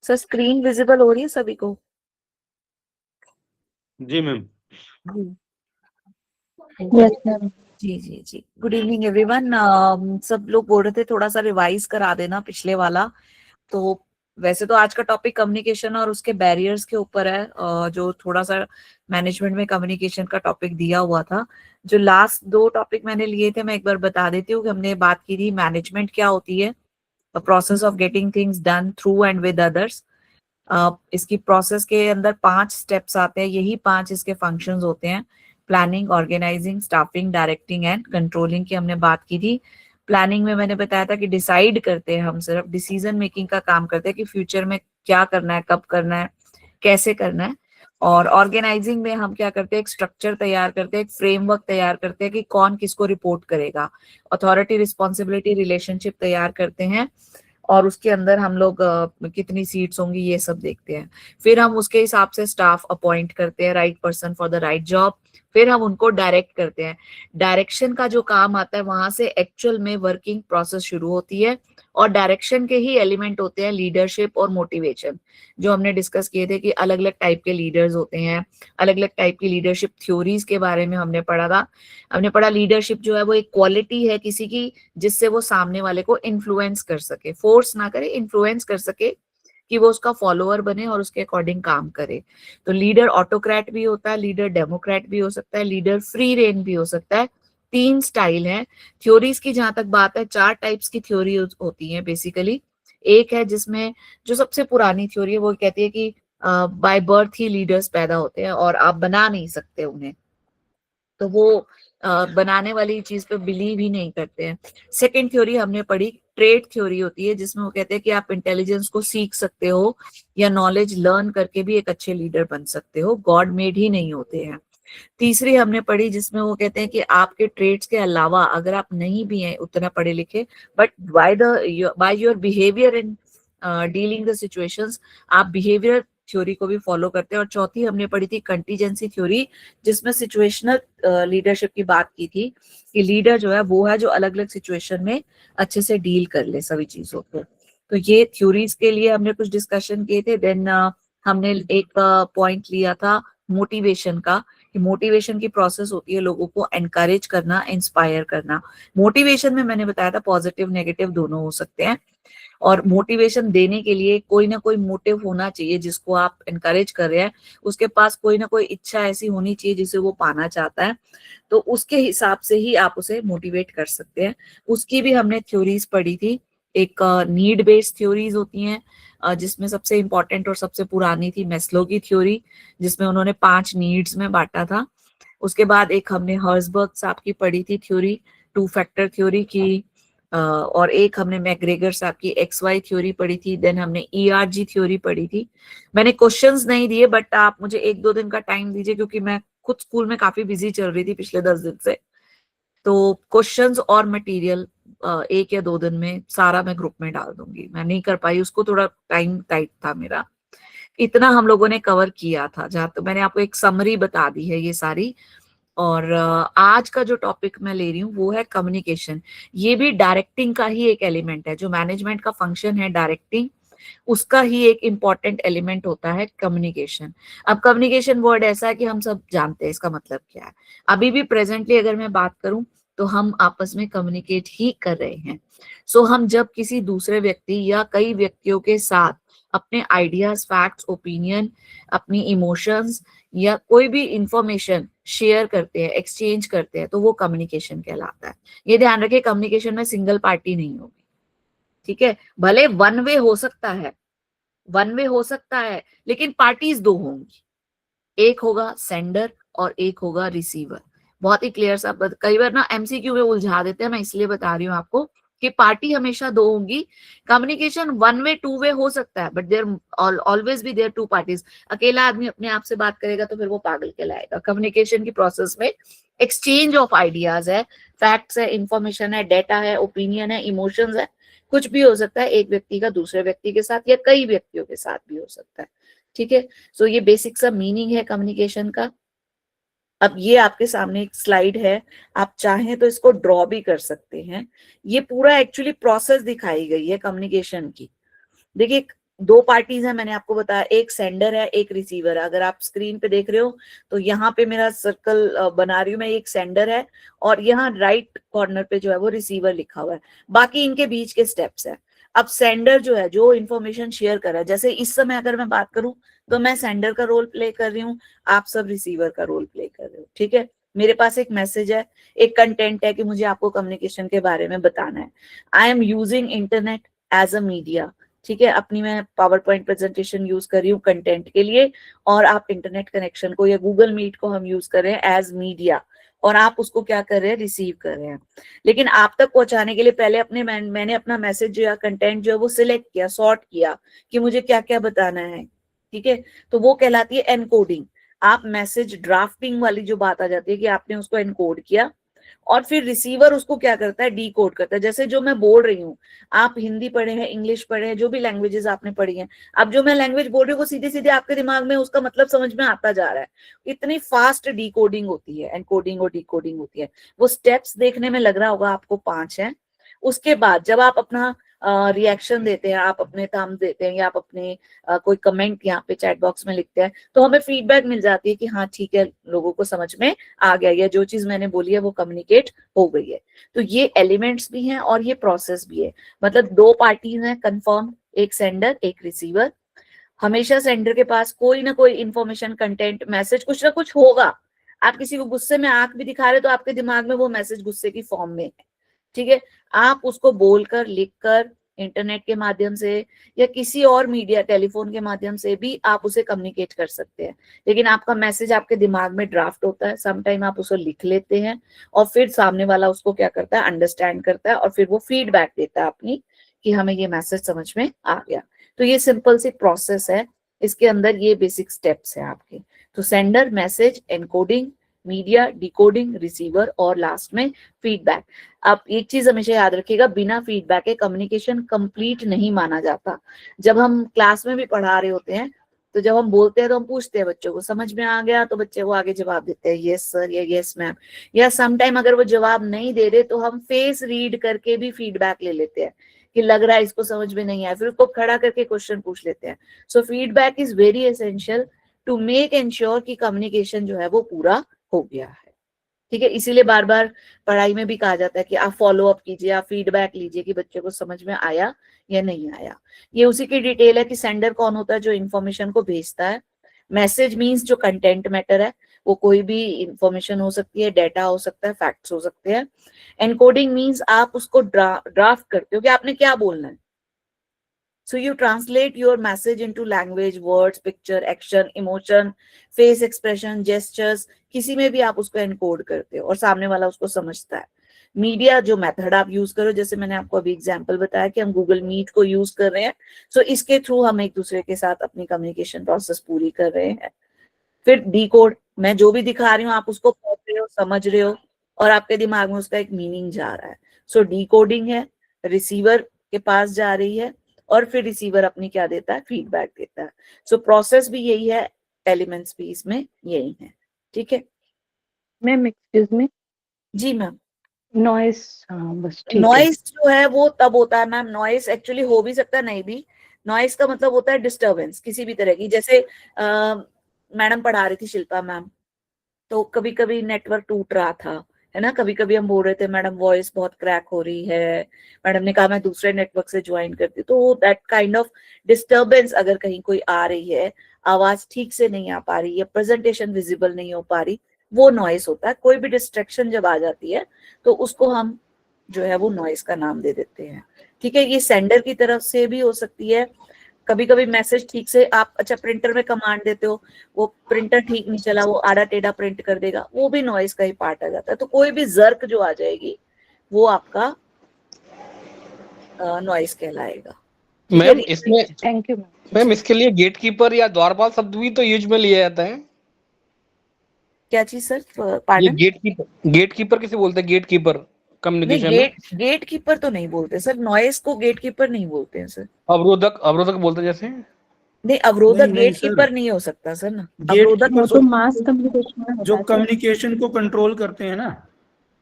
Sir screen visible हो रही है सभी को? जी मैम। Yes ma'am. जी जी जी, गुड इवनिंग एवरीवन। सब लोग बोल रहे थे थोड़ा सा रिवाइज करा देना पिछले वाला। तो वैसे तो आज का टॉपिक कम्युनिकेशन और उसके बैरियर्स के ऊपर है, जो थोड़ा सा मैनेजमेंट में कम्युनिकेशन का टॉपिक दिया हुआ था। जो लास्ट 2 टॉपिक मैंने लिए थे मैं एक बार बता देती हूँ कि हमने बात की थी मैनेजमेंट क्या होती है, process of getting things done through and with others. इसकी प्रोसेस के अंदर 5 स्टेप्स आते हैं, यही 5 इसके फंक्शंस होते हैं। Planning, organizing, staffing, directing and controlling की हमने बात की थी। प्लानिंग में मैंने बताया था कि डिसाइड करते हैं, हम सिर्फ डिसीजन मेकिंग का काम करते हैं कि फ्यूचर में क्या करना है, कब करना है, कैसे करना है। और ऑर्गेनाइजिंग में हम क्या करते हैं, एक स्ट्रक्चर तैयार करते हैं, एक फ्रेमवर्क तैयार करते हैं कि कौन किसको रिपोर्ट करेगा, अथॉरिटी रिस्पॉन्सिबिलिटी रिलेशनशिप तैयार करते हैं। और उसके अंदर हम लोग कितनी सीट्स होंगी ये सब देखते हैं। फिर हम उसके हिसाब से स्टाफ अपॉइंट करते हैं, right person for the right job. फिर हम उनको डायरेक्ट करते हैं। डायरेक्शन का जो काम आता है वहां से एक्चुअल में वर्किंग प्रोसेस शुरू होती है। और डायरेक्शन के ही एलिमेंट होते हैं लीडरशिप और मोटिवेशन, जो हमने डिस्कस किए थे कि अलग अलग टाइप के लीडर्स होते हैं। अलग अलग टाइप की लीडरशिप थ्योरीज के बारे में हमने पढ़ा था। हमने पढ़ा लीडरशिप जो है वो एक क्वालिटी है किसी की, जिससे वो सामने वाले को इन्फ्लुएंस कर सके, फोर्स ना करे, इन्फ्लुएंस कर सके कि वो उसका फॉलोअर बने और उसके अकॉर्डिंग काम करे। तो लीडर ऑटोक्रेट भी होता है, लीडर डेमोक्रेट भी हो सकता है, लीडर फ्री रेन भी हो सकता है। 3 स्टाइल है। थ्योरीज की जहां तक बात है, 4 टाइप्स की थ्योरी होती है बेसिकली। एक है जिसमें जो सबसे पुरानी थ्योरी है वो कहती है कि बाय बर्थ ही लीडर्स पैदा होते हैं और आप बना नहीं सकते उन्हें। तो वो बनाने वाली चीज पे बिलीव ही नहीं करते हैं। सेकंड थ्योरी हमने पढ़ी, ट्रेड थ्योरी होती है, जिसमें वो कहते हैं कि आप इंटेलिजेंस को सीख सकते हो या नॉलेज लर्न करके भी एक अच्छे लीडर बन सकते हो, गॉड मेड ही नहीं होते हैं। तीसरी हमने पढ़ी जिसमें वो कहते हैं कि आपके ट्रेड्स के अलावा अगर आप नहीं भी हैं उतना पढ़े लिखे, but by your behaviour in dealing the situations, आप बिहेवियर थ्योरी को भी फॉलो करते हैं। और चौथी हमने पढ़ी थी कंटीजेंसी थ्योरी, जिसमें सिचुएशनल लीडरशिप की बात की थी कि लीडर जो है वो है जो अलग अलग सिचुएशन में अच्छे से डील कर ले सभी चीजों को। तो ये थ्योरीज के लिए हमने कुछ डिस्कशन किए थे। देन हमने एक पॉइंट लिया था मोटिवेशन का, कि मोटिवेशन की प्रोसेस होती है लोगों को एनकरेज करना, इंस्पायर करना। मोटिवेशन में मैंने बताया था पॉजिटिव नेगेटिव दोनों हो सकते हैं। और मोटिवेशन देने के लिए कोई ना कोई मोटिव होना चाहिए, जिसको आप एनकरेज कर रहे हैं उसके पास कोई ना कोई इच्छा ऐसी होनी चाहिए जिसे वो पाना चाहता है। तो उसके हिसाब से ही आप उसे मोटिवेट कर सकते हैं। उसकी भी हमने थ्योरीज पढ़ी थी। एक नीड बेस्ड थ्योरीज होती हैं, जिसमें सबसे इंपॉर्टेंट और सबसे पुरानी थी मेस्लो की थ्योरी, जिसमें उन्होंने 5 नीड्स में बांटा था। उसके बाद एक हमने हर्सबर्ग साहब की पढ़ी थी थ्योरी, 2 फैक्टर थ्योरी की। और एक हमने मैकग्रेगर साहब की XY थ्योरी पढ़ी थी। देन हमने ERG थ्योरी पढ़ी थी। मैंने क्वेश्चंस नहीं दिए, बट आप मुझे 1-2 दिन का टाइम दीजिए, क्योंकि मैं खुद स्कूल में काफी बिजी चल रही थी पिछले 10 दिन से। तो क्वेश्चंस और मटेरियल 1 या 2 दिन में सारा मैं ग्रुप में डाल दूंगी। मैं नहीं कर पाई उसको, थोड़ा टाइम टाइट था मेरा। इतना हम लोगों ने कवर किया था, जहां तो मैंने आपको एक समरी बता दी है ये सारी। और आज का जो टॉपिक मैं ले रही हूँ वो है कम्युनिकेशन। ये भी डायरेक्टिंग का ही एक एलिमेंट है, जो मैनेजमेंट का फंक्शन है डायरेक्टिंग, उसका ही एक इम्पॉर्टेंट एलिमेंट होता है कम्युनिकेशन। अब कम्युनिकेशन वर्ड ऐसा है कि हम सब जानते हैं इसका मतलब क्या है। अभी भी प्रेजेंटली अगर मैं बात करूं तो हम आपस में कम्युनिकेट ही कर रहे हैं। सो हम जब किसी दूसरे व्यक्ति या कई व्यक्तियों के साथ अपने आइडियाज, फैक्ट्स, ओपिनियन, अपनी इमोशंस या कोई भी इंफॉर्मेशन शेयर करते हैं, एक्सचेंज करते हैं, तो वो कम्युनिकेशन कहलाता है। ये ध्यान रखिए, कम्युनिकेशन में सिंगल पार्टी नहीं होगी, ठीक है। भले वन वे हो सकता है, वन वे हो सकता है, लेकिन पार्टीज 2 होंगी, एक होगा सेंडर और एक होगा रिसीवर। बहुत ही क्लियर सा, कई बार ना MCQ में उलझा देते हैं, मैं इसलिए बता रही हूँ आपको कि पार्टी हमेशा 2 होंगी। Communication one way, two way हो सकता है, but there always be there 2 parties. अकेला आदमी अपने आप से बात करेगा तो फिर वो पागल कहलाएगा। कम्युनिकेशन की प्रोसेस में एक्सचेंज ऑफ आइडियाज है, फैक्ट्स है, इंफॉर्मेशन है, डेटा है, ओपिनियन है, इमोशंस है, कुछ भी हो सकता है, एक व्यक्ति का दूसरे व्यक्ति के साथ या कई व्यक्तियों के साथ भी हो सकता है, ठीक है। सो ये बेसिक सा मीनिंग है कम्युनिकेशन का। अब ये आपके सामने एक स्लाइड है, आप चाहें तो इसको ड्रॉ भी कर सकते हैं। ये पूरा एक्चुअली प्रोसेस दिखाई गई है कम्युनिकेशन की। देखिए, दो पार्टीज है, मैंने आपको बताया, एक सेंडर है एक रिसीवर है। अगर आप स्क्रीन पे देख रहे हो तो यहाँ पे मेरा सर्कल बना रही हूँ मैं, एक सेंडर है और यहाँ राइट कॉर्नर पे जो है वो रिसीवर लिखा हुआ है, बाकी इनके बीच के स्टेप्स है। अब सेंडर जो है जो इंफॉर्मेशन शेयर कर रहा है, जैसे इस समय अगर मैं बात करूं तो मैं सेंडर का रोल प्ले कर रही हूँ, आप सब रिसीवर का रोल प्ले कर रहे हो, ठीक है। मेरे पास एक मैसेज है, एक कंटेंट है कि मुझे आपको कम्युनिकेशन के बारे में बताना है। I am using internet as a media, ठीक है। अपनी मैं पावर पॉइंट प्रेजेंटेशन यूज कर रही हूँ कंटेंट के लिए, और आप इंटरनेट कनेक्शन को या गूगल मीट को हम यूज कर रहे हैं एज मीडिया, और आप उसको क्या कर रहे हैं, रिसीव कर रहे हैं। लेकिन आप तक पहुंचाने के लिए पहले मैंने अपना मैसेज जो या कंटेंट जो है वो सिलेक्ट किया, सॉर्ट किया कि मुझे क्या क्या बताना है, ठीक है। तो वो कहलाती है एनकोडिंग। आप मैसेज ड्राफ्टिंग वाली जो बात आ जाती है कि आपने उसको एनकोड किया, और फिर रिसीवर उसको क्या करता है, डी कोड करता है। जैसे जो मैं बोल रही हूँ, आप हिंदी पढ़े हैं, इंग्लिश पढ़े हैं, जो भी लैंग्वेजेस आपने पढ़ी हैं, अब जो मैं लैंग्वेज बोल रही हूँ वो सीधे सीधे आपके दिमाग में उसका मतलब समझ में आता जा रहा है। इतनी फास्ट डी कोडिंग होती है, एनकोडिंग और डी कोडिंग होती है। वो स्टेप्स देखने में लग रहा होगा आपको 5 है। उसके बाद जब आप अपना रिएक्शन देते हैं, आप अपने थंब देते हैं, या आप अपने कोई कमेंट यहाँ पे चैट बॉक्स में लिखते हैं, तो हमें फीडबैक मिल जाती है कि हाँ ठीक है, लोगों को समझ में आ गया, या जो चीज मैंने बोली है वो कम्युनिकेट हो गई है। तो ये एलिमेंट्स भी हैं और ये प्रोसेस भी है। मतलब दो पार्टीज हैं कंफर्म, एक सेंडर एक रिसीवर। हमेशा सेंडर के पास कोई ना कोई इंफॉर्मेशन, कंटेंट, मैसेज कुछ ना कुछ होगा। आप किसी को गुस्से में आंख भी दिखा रहे तो आपके दिमाग में वो मैसेज गुस्से की फॉर्म में है, ठीक है। आप उसको बोलकर, लिखकर, इंटरनेट के माध्यम से या किसी और मीडिया, टेलीफोन के माध्यम से भी आप उसे कम्युनिकेट कर सकते हैं। लेकिन आपका मैसेज आपके दिमाग में ड्राफ्ट होता है, समटाइम आप उसे लिख लेते हैं, और फिर सामने वाला उसको क्या करता है, अंडरस्टैंड करता है, और फिर वो फीडबैक देता है अपनी कि हमें ये मैसेज समझ में आ गया। तो ये सिंपल सी प्रोसेस है, इसके अंदर ये बेसिक स्टेप्स है आपके। तो sender, message, encoding, media, decoding, receiver, और लास्ट में फीडबैक। आप एक चीज हमेशा याद रखिएगा, बिना फीडबैक के कम्युनिकेशन कंप्लीट नहीं माना जाता। जब हम क्लास में भी पढ़ा रहे होते हैं तो जब हम बोलते हैं तो हम पूछते हैं बच्चों को, समझ में आ गया, तो बच्चे वो आगे जवाब देते हैं यस सर या यस मैम, या समटाइम अगर वो जवाब नहीं दे रहे तो हम फेस रीड करके भी फीडबैक ले लेते हैं कि लग रहा है इसको समझ में नहीं आया, फिर उसको खड़ा करके क्वेश्चन पूछ लेते हैं। So feedback is very essential to make ensure कि कम्युनिकेशन जो है वो पूरा हो गया है, ठीक है। इसीलिए बार बार पढ़ाई में भी कहा जाता है कि आप फॉलो अप कीजिए, आप फीडबैक लीजिए कि बच्चे को समझ में आया या नहीं आया। ये उसी की डिटेल है कि सेंडर कौन होता है, जो इन्फॉर्मेशन को भेजता है। मैसेज मीन्स जो कंटेंट मैटर है, वो कोई भी इंफॉर्मेशन हो सकती है, डेटा हो सकता है, फैक्ट्स हो सकते हैं। एनकोडिंग मीन्स आप उसको ड्राफ्ट करते हो कि आपने क्या बोलना है। So you translate your message into language, words, picture, action, emotion, face expression, gestures, किसी में भी आप उसको एनकोड करते हो और सामने वाला उसको समझता है। मीडिया जो मेथड आप यूज करो, जैसे मैंने आपको अभी एग्जांपल बताया कि हम गूगल मीट को यूज कर रहे हैं, सो इसके थ्रू हम एक दूसरे के साथ अपनी कम्युनिकेशन प्रोसेस पूरी कर रहे हैं। फिर डी कोड, मैं जो भी दिखा रही हूँ आप उसको पढ़ रहे हो, समझ रहे हो, और आपके दिमाग में उसका एक मीनिंग जा रहा है। सो डी कोडिंग है, रिसीवर के पास जा रही है, और फिर रिसीवर अपनी क्या देता है, फीडबैक देता है। सो प्रोसेस भी यही है, एलिमेंट्स भी इसमें यही है, ठीक है मैम। Excuse me. जी मैम। नॉइस, हाँ बस ठीक है। नॉइस जो है वो तब होता है मैम, नॉइस एक्चुअली हो भी सकता है, नहीं भी। नॉइस का मतलब होता है डिस्टरबेंस किसी भी तरह की। जैसे मैडम पढ़ा रही थी, शिल्पा मैम, तो कभी कभी नेटवर्क टूट रहा था, है ना। कभी कभी हम बोल रहे थे मैडम वॉइस बहुत क्रैक हो रही है, मैडम ने कहा मैं दूसरे नेटवर्क से ज्वाइन करती हूँ, तो दैट काइंड ऑफ डिस्टरबेंस अगर कहीं कोई आ रही है, आवाज ठीक से नहीं आ पा रही है, प्रेजेंटेशन विजिबल नहीं हो पा रही, वो नॉइस होता है। कोई भी डिस्ट्रैक्शन जब आ जाती है तो उसको हम जो है वो नॉइस का नाम दे देते हैं, ठीक है। ये सेंडर की तरफ से भी हो सकती है। कभी कभी मैसेज ठीक से आप, अच्छा प्रिंटर में कमांड देते हो, वो प्रिंटर ठीक नहीं चला, वो आड़ा टेढ़ा प्रिंट कर देगा, वो भी नॉइस का ही पार्ट आ जाता है। तो कोई भी जर्क जो आ जाएगी वो आपका नॉइस कहलाएगा, ठीक है। मैम इसमें, थैंक यू मैम। मैम इसके लिए गेटकीपर या द्वारपाल शब्द भी तो यूज में लिया जाता है। क्या चीज सर, ये पार्डन? गेटकीपर किसे बोलते हैं? गेटकीपर नहीं, कम्युनिकेशन में गेट कीपर तो नहीं बोलते सर, नॉइस को गेट कीपर नहीं बोलते हैं सर। अवरोधक, अवरोधक बोलते हैं जैसे। नहीं, अवरोधक नहीं गेट सर, कीपर नहीं हो सकता सर ना। गेट अवरोधक वो कीपर तो तो मास कम्युनिकेशन में जो होता है सर। कम्युनिकेशन को कंट्रोल करते हैं ना,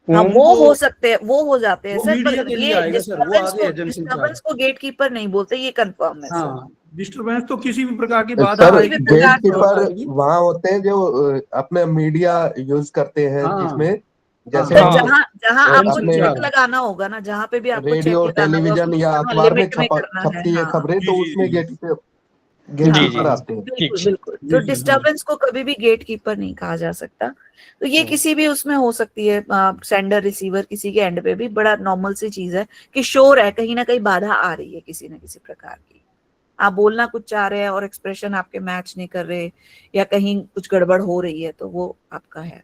हाँ वो उनको, हो सकते हैं, वो हो जाते हैं वो सर, पर मीडिया के लिए ये आएगा सर, वो आगे है जनसंचार। डिस्टर्बेंस को गेट कीपर नहीं बोलते, ये कंफर्म है सर। हाँ, डिस्टरबेंस तो किसी भी प्रकार की बाधा सर किसी भी आएगी प्रकार गेट से हो कीपर आएगी। वहां होते हैं जो अपने मीडिया यूज करते हैं, हाँ जिसमें जैसे तो हाँ। हम जहां जहां आपको अपने चेक लगाना होगा ना, जहां पे भी आपको चेक रेडियो लगाना होगा टेलीविजन कुछ या हाँ, अखबार में लिमिट में करना है। छपती है हाँ खबरें, जी तो जी उसमें जी गेट जी कीपर जी आते हैं। ठीक बिल्कुल बिल्कुल। तो जी जी हाँ डिस्टरबेंस को कभी भी गेट कीपर नहीं कहा जा सकता। तो ये किसी भी उसमें हो सकती है, सेंडर रिसीवर किसी के एंड पे भी बड़ा नॉर्मल सी चीज है कि शोर है, कहीं ना कहीं बाधा आ रही है किसी ना किसी प्रकार की। आप बोलना कुछ चाह रहे हैं और एक्सप्रेशन आपके मैच नहीं कर रहे, या कहीं कुछ गड़बड़ हो रही है, तो वो आपका है।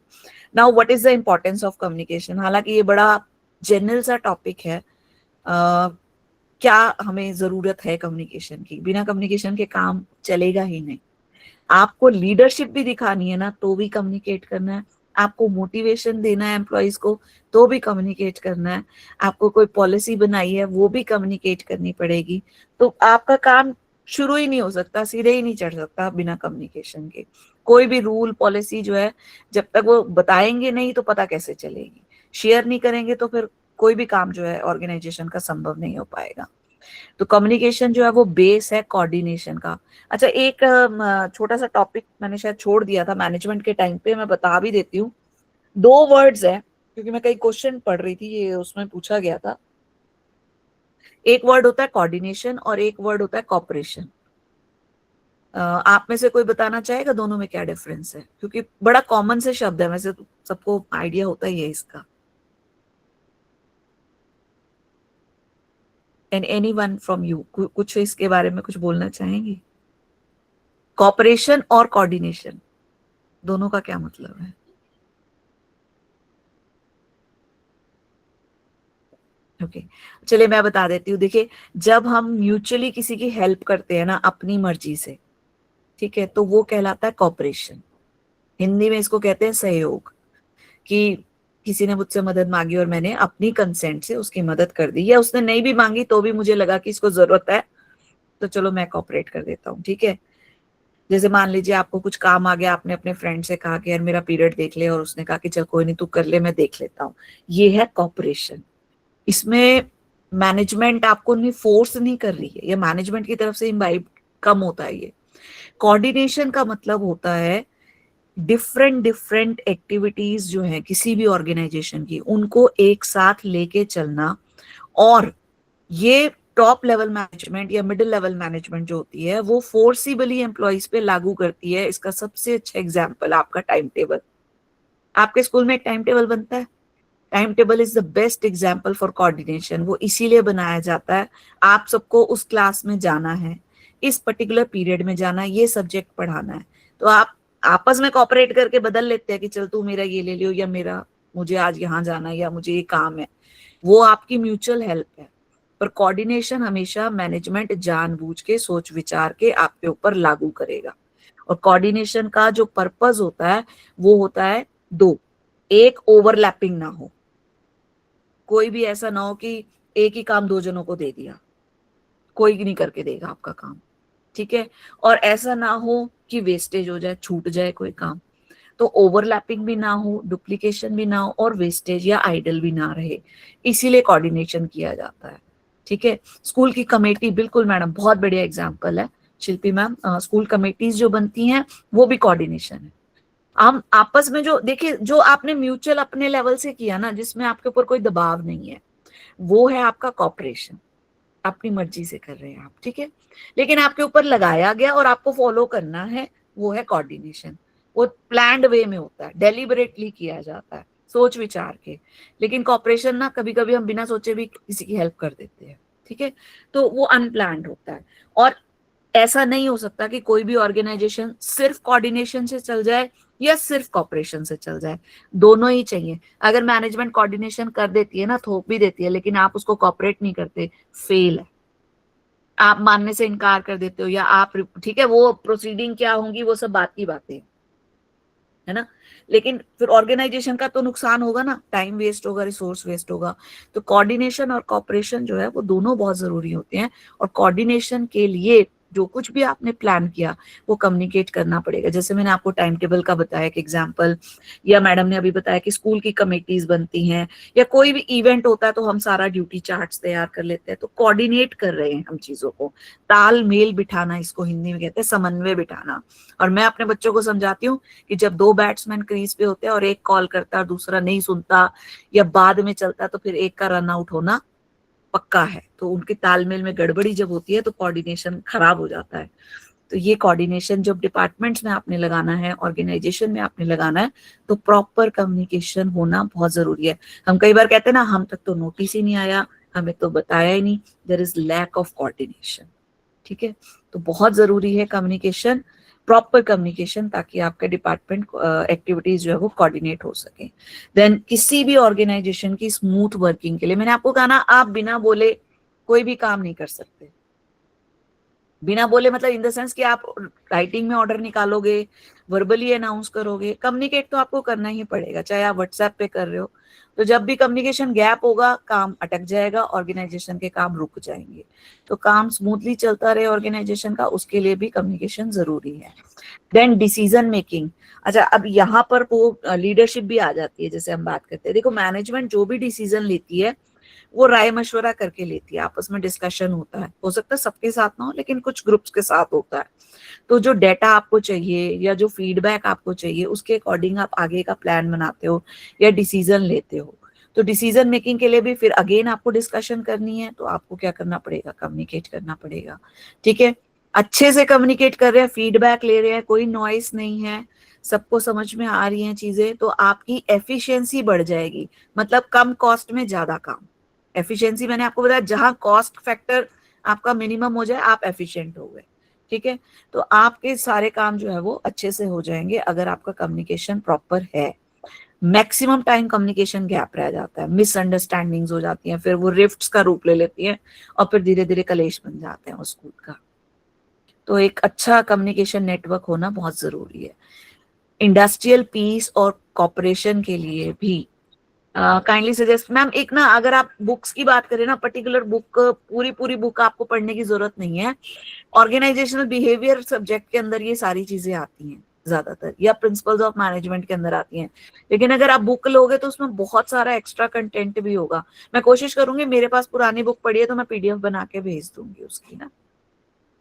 Now what is the importance of communication? हालांकि ये बड़ा जनरल सा टॉपिक है। क्या हमें जरूरत है कम्युनिकेशन की? बिना कम्युनिकेशन के काम चलेगा ही नहीं। आपको लीडरशिप भी दिखानी है ना, तो भी कम्युनिकेट करना है। आपको मोटिवेशन देना है एम्प्लॉइज को, तो भी कम्युनिकेट करना है। आपको कोई पॉलिसी बनाई है, वो भी कम्युनिकेट करनी पड़ेगी। तो आपका काम शुरू ही नहीं हो सकता, सीधे ही नहीं चढ़ सकता बिना कम्युनिकेशन के। कोई भी रूल पॉलिसी जो है, जब तक वो बताएंगे नहीं तो पता कैसे चलेगी? शेयर नहीं करेंगे तो फिर कोई भी काम जो है ऑर्गेनाइजेशन का संभव नहीं हो पाएगा। तो कम्युनिकेशन जो है वो बेस है कोऑर्डिनेशन का। अच्छा, एक छोटा सा टॉपिक मैंने शायद छोड़ दिया था मैनेजमेंट के टाइम पे, मैं बता भी देती हूँ। 2 वर्ड्स है, क्योंकि मैं कई क्वेश्चन पढ़ रही थी, ये उसमें पूछा गया था। एक वर्ड होता है कोऑर्डिनेशन और एक वर्ड होता है कॉपरेशन। आप में से कोई बताना चाहेगा दोनों में क्या डिफरेंस है? क्योंकि बड़ा कॉमन से शब्द है, वैसे तो सबको आइडिया होता ही है इसका। एंड एनीवन फ्रॉम यू कुछ इसके बारे में कुछ बोलना चाहेंगी? कॉपरेशन और कोऑर्डिनेशन दोनों का क्या मतलब है? ओके, चलिए मैं बता देती हूँ। देखिए, जब हम म्यूचुअली किसी की हेल्प करते हैं ना अपनी मर्जी से, ठीक है, तो वो कहलाता है कॉपरेशन। हिंदी में इसको कहते हैं सहयोग। कि किसी ने मुझसे मदद मांगी और मैंने अपनी कंसेंट से उसकी मदद कर दी, या उसने नहीं भी मांगी तो भी मुझे लगा कि इसको जरूरत है, तो चलो मैं कॉपरेट कर देता हूँ। ठीक है, जैसे मान लीजिए आपको कुछ काम आ गया, आपने अपने फ्रेंड से कहा कि यार मेरा पीरियड देख ले, और उसने कहा कि चल कोई नहीं तू कर ले, मैं देख लेता हूँ। ये है कॉपरेशन। इसमें मैनेजमेंट आपको नहीं फोर्स नहीं कर रही है, ये मैनेजमेंट की तरफ से इम्बाइब कम होता है। ये कोऑर्डिनेशन का मतलब होता है डिफरेंट डिफरेंट एक्टिविटीज जो है किसी भी ऑर्गेनाइजेशन की, उनको एक साथ लेके चलना। और ये टॉप लेवल मैनेजमेंट या मिडिल लेवल मैनेजमेंट जो होती है वो फोर्सिबली एम्प्लॉइज पे लागू करती है। इसका सबसे अच्छा एग्जांपल आपका टाइम टेबल। आपके स्कूल में एक टाइम टेबल बनता है, time table is the best example for coordination. वो इसीलिए बनाया जाता है, आप सबको उस क्लास में जाना है, इस पर्टिकुलर पीरियड में जाना है, ये सब्जेक्ट पढ़ाना है। तो आप आपस में कॉपरेट करके बदल लेते हैं कि चल तू मेरा ये ले लियो, या मेरा मुझे आज यहाँ जाना है, या मुझे ये काम है। वो आपकी म्यूचुअल हेल्प है। पर कोऑर्डिनेशन हमेशा मैनेजमेंट जानबूझ के सोच विचार के आपके ऊपर लागू करेगा। और कोऑर्डिनेशन का जो पर्पस होता है वो होता है 2। एक, ओवरलैपिंग ना हो, कोई भी ऐसा ना हो कि एक ही काम 2 जनों को दे दिया, कोई नहीं करके देगा आपका काम। ठीक है, और ऐसा ना हो कि वेस्टेज हो जाए, छूट जाए कोई काम। तो ओवरलैपिंग भी ना हो, डुप्लीकेशन भी ना हो, और वेस्टेज या आइडल भी ना रहे, इसीलिए कोऑर्डिनेशन किया जाता है। ठीक है, स्कूल की कमेटी, बिल्कुल मैडम, बहुत बढ़िया एग्जांपल है शिल्पी मैम। स्कूल कमेटीज जो बनती हैं वो भी कोऑर्डिनेशन है। हम आपस में जो देखिए, जो आपने म्यूचुअल अपने लेवल से किया ना, जिसमें आपके ऊपर कोई दबाव नहीं है, वो है आपका कॉपरेशन। अपनी मर्जी से कर रहे हैं आप, ठीक है, लेकिन आपके ऊपर लगाया गया और आपको फॉलो करना है, वो है कोऑर्डिनेशन। वो प्लान्ड वे में होता है, डेलिबरेटली किया जाता है, सोच विचार के। लेकिन कॉपरेशन ना कभी कभी हम बिना सोचे भी किसी की हेल्प कर देते हैं। ठीक है, तो वो अनप्लान्ड होता है। और ऐसा नहीं हो सकता कि कोई भी ऑर्गेनाइजेशन सिर्फ कोऑर्डिनेशन से चल जाए या सिर्फ कॉपरेशन से चल जाए, दोनों ही चाहिए। अगर मैनेजमेंट कोऑर्डिनेशन कर देती है ना, थोप भी देती है, लेकिन आप उसको कॉपरेट नहीं करते, फेल है। आप मानने से इनकार कर देते हो, या आप, ठीक है, वो प्रोसीडिंग क्या होंगी वो सब बात की बातें है ना, लेकिन फिर ऑर्गेनाइजेशन का तो नुकसान होगा ना, टाइम वेस्ट होगा, रिसोर्स वेस्ट होगा। तो कोऑर्डिनेशन और कॉपरेशन जो है वो दोनों बहुत जरूरी होते हैं। और कोऑर्डिनेशन के लिए जो कुछ भी आपने प्लान किया वो कम्युनिकेट करना पड़ेगा। जैसे मैंने आपको टाइम टेबल का बताया कि एग्जाम्पल, या मैडम ने अभी बताया कि स्कूल की कमेटीज बनती हैं या कोई भी इवेंट होता है तो हम सारा ड्यूटी चार्ट्स तैयार कर लेते हैं, तो कोऑर्डिनेट कर रहे हैं हम चीजों को, तालमेल बिठाना, इसको हिंदी में कहते हैं समन्वय बिठाना। और मैं अपने बच्चों को समझाती हूँ कि जब 2 बैट्समैन क्रीज पे होते हैं और एक कॉल करता है और दूसरा नहीं सुनता या बाद में चलता, तो फिर एक का रन आउट होना पक्का है। तो उनके तालमेल में गड़बड़ी जब होती है तो कोऑर्डिनेशन खराब हो जाता है। तो ये कोऑर्डिनेशन जब डिपार्टमेंट्स में आपने लगाना है, ऑर्गेनाइजेशन में आपने लगाना है, तो प्रॉपर कम्युनिकेशन होना बहुत जरूरी है। हम कई बार कहते हैं ना, हम तक तो नोटिस ही नहीं आया, हमें तो बताया ही नहीं। There is lack of coordination. ठीक है, तो बहुत जरूरी है कम्युनिकेशन, प्रॉपर कम्युनिकेशन, ताकि आपके डिपार्टमेंट एक्टिविटीज जो है वो कोऑर्डिनेट हो सके। देन किसी भी ऑर्गेनाइजेशन की स्मूथ वर्किंग के लिए, मैंने आपको कहा ना, आप बिना बोले कोई भी काम नहीं कर सकते। बिना बोले मतलब इन द सेंस कि आप राइटिंग में ऑर्डर निकालोगे, वर्बली अनाउंस करोगे, कम्युनिकेट तो आपको करना ही पड़ेगा, चाहे आप व्हाट्सएप पे कर रहे हो। तो जब भी कम्युनिकेशन गैप होगा, काम अटक जाएगा, ऑर्गेनाइजेशन के काम रुक जाएंगे। तो काम स्मूथली चलता रहे ऑर्गेनाइजेशन का, उसके लिए भी कम्युनिकेशन जरूरी है। Then decision making. अच्छा, अब यहाँ पर वो लीडरशिप भी आ जाती है। जैसे हम बात करते हैं, देखो मैनेजमेंट जो भी डिसीजन लेती है वो राय मशवरा करके लेती है, आपस में डिस्कशन होता है, हो सकता है सबके साथ ना हो लेकिन कुछ ग्रुप्स के साथ होता है। तो जो डेटा आपको चाहिए या जो फीडबैक आपको चाहिए उसके अकॉर्डिंग आप आगे का प्लान बनाते हो या डिसीजन लेते हो। तो डिसीजन मेकिंग के लिए भी फिर अगेन आपको डिस्कशन करनी है, तो आपको क्या करना पड़ेगा, कम्युनिकेट करना पड़ेगा। ठीक है, अच्छे से कम्युनिकेट कर रहे हैं, फीडबैक ले रहे हैं, कोई नॉइस नहीं है, सबको समझ में आ रही हैं चीजें, तो आपकी एफिशिएंसी बढ़ जाएगी। मतलब कम कॉस्ट में ज्यादा काम। एफिशिएंसी मैंने आपको बताया, जहां कॉस्ट फैक्टर आपका मिनिमम हो जाए आप एफिशिएंट हो गए। ठीक है, तो आपके सारे काम जो है वो अच्छे से हो जाएंगे अगर आपका कम्युनिकेशन प्रॉपर है। मैक्सिमम टाइम कम्युनिकेशन गैप रह जाता है, मिसअंडरस्टैंडिंग्स हो जाती हैं, फिर वो रिफ्ट्स का रूप ले लेती हैं और फिर धीरे धीरे कलेश बन जाते हैं उस स्कूल का। तो एक अच्छा कम्युनिकेशन नेटवर्क होना बहुत जरूरी है। इंडस्ट्रियल पीस और कॉपरेशन के लिए भी काइंडली सजेस्ट मैम, एक ना अगर आप बुक्स की बात करें ना, पर्टिकुलर बुक, पूरी बुक आपको पढ़ने की जरूरत नहीं है। ऑर्गेनाइजेशनल बिहेवियर सब्जेक्ट के अंदर ये सारी चीजें आती हैं ज्यादातर, या प्रिंसिपल्स ऑफ मैनेजमेंट के अंदर आती हैं। लेकिन अगर आप बुक लोगे तो उसमें बहुत सारा एक्स्ट्रा कंटेंट भी होगा। मैं कोशिश करूंगी, मेरे पास पुरानी बुक पड़ी है तो मैं पीडीएफ बना के भेज दूंगी उसकी ना।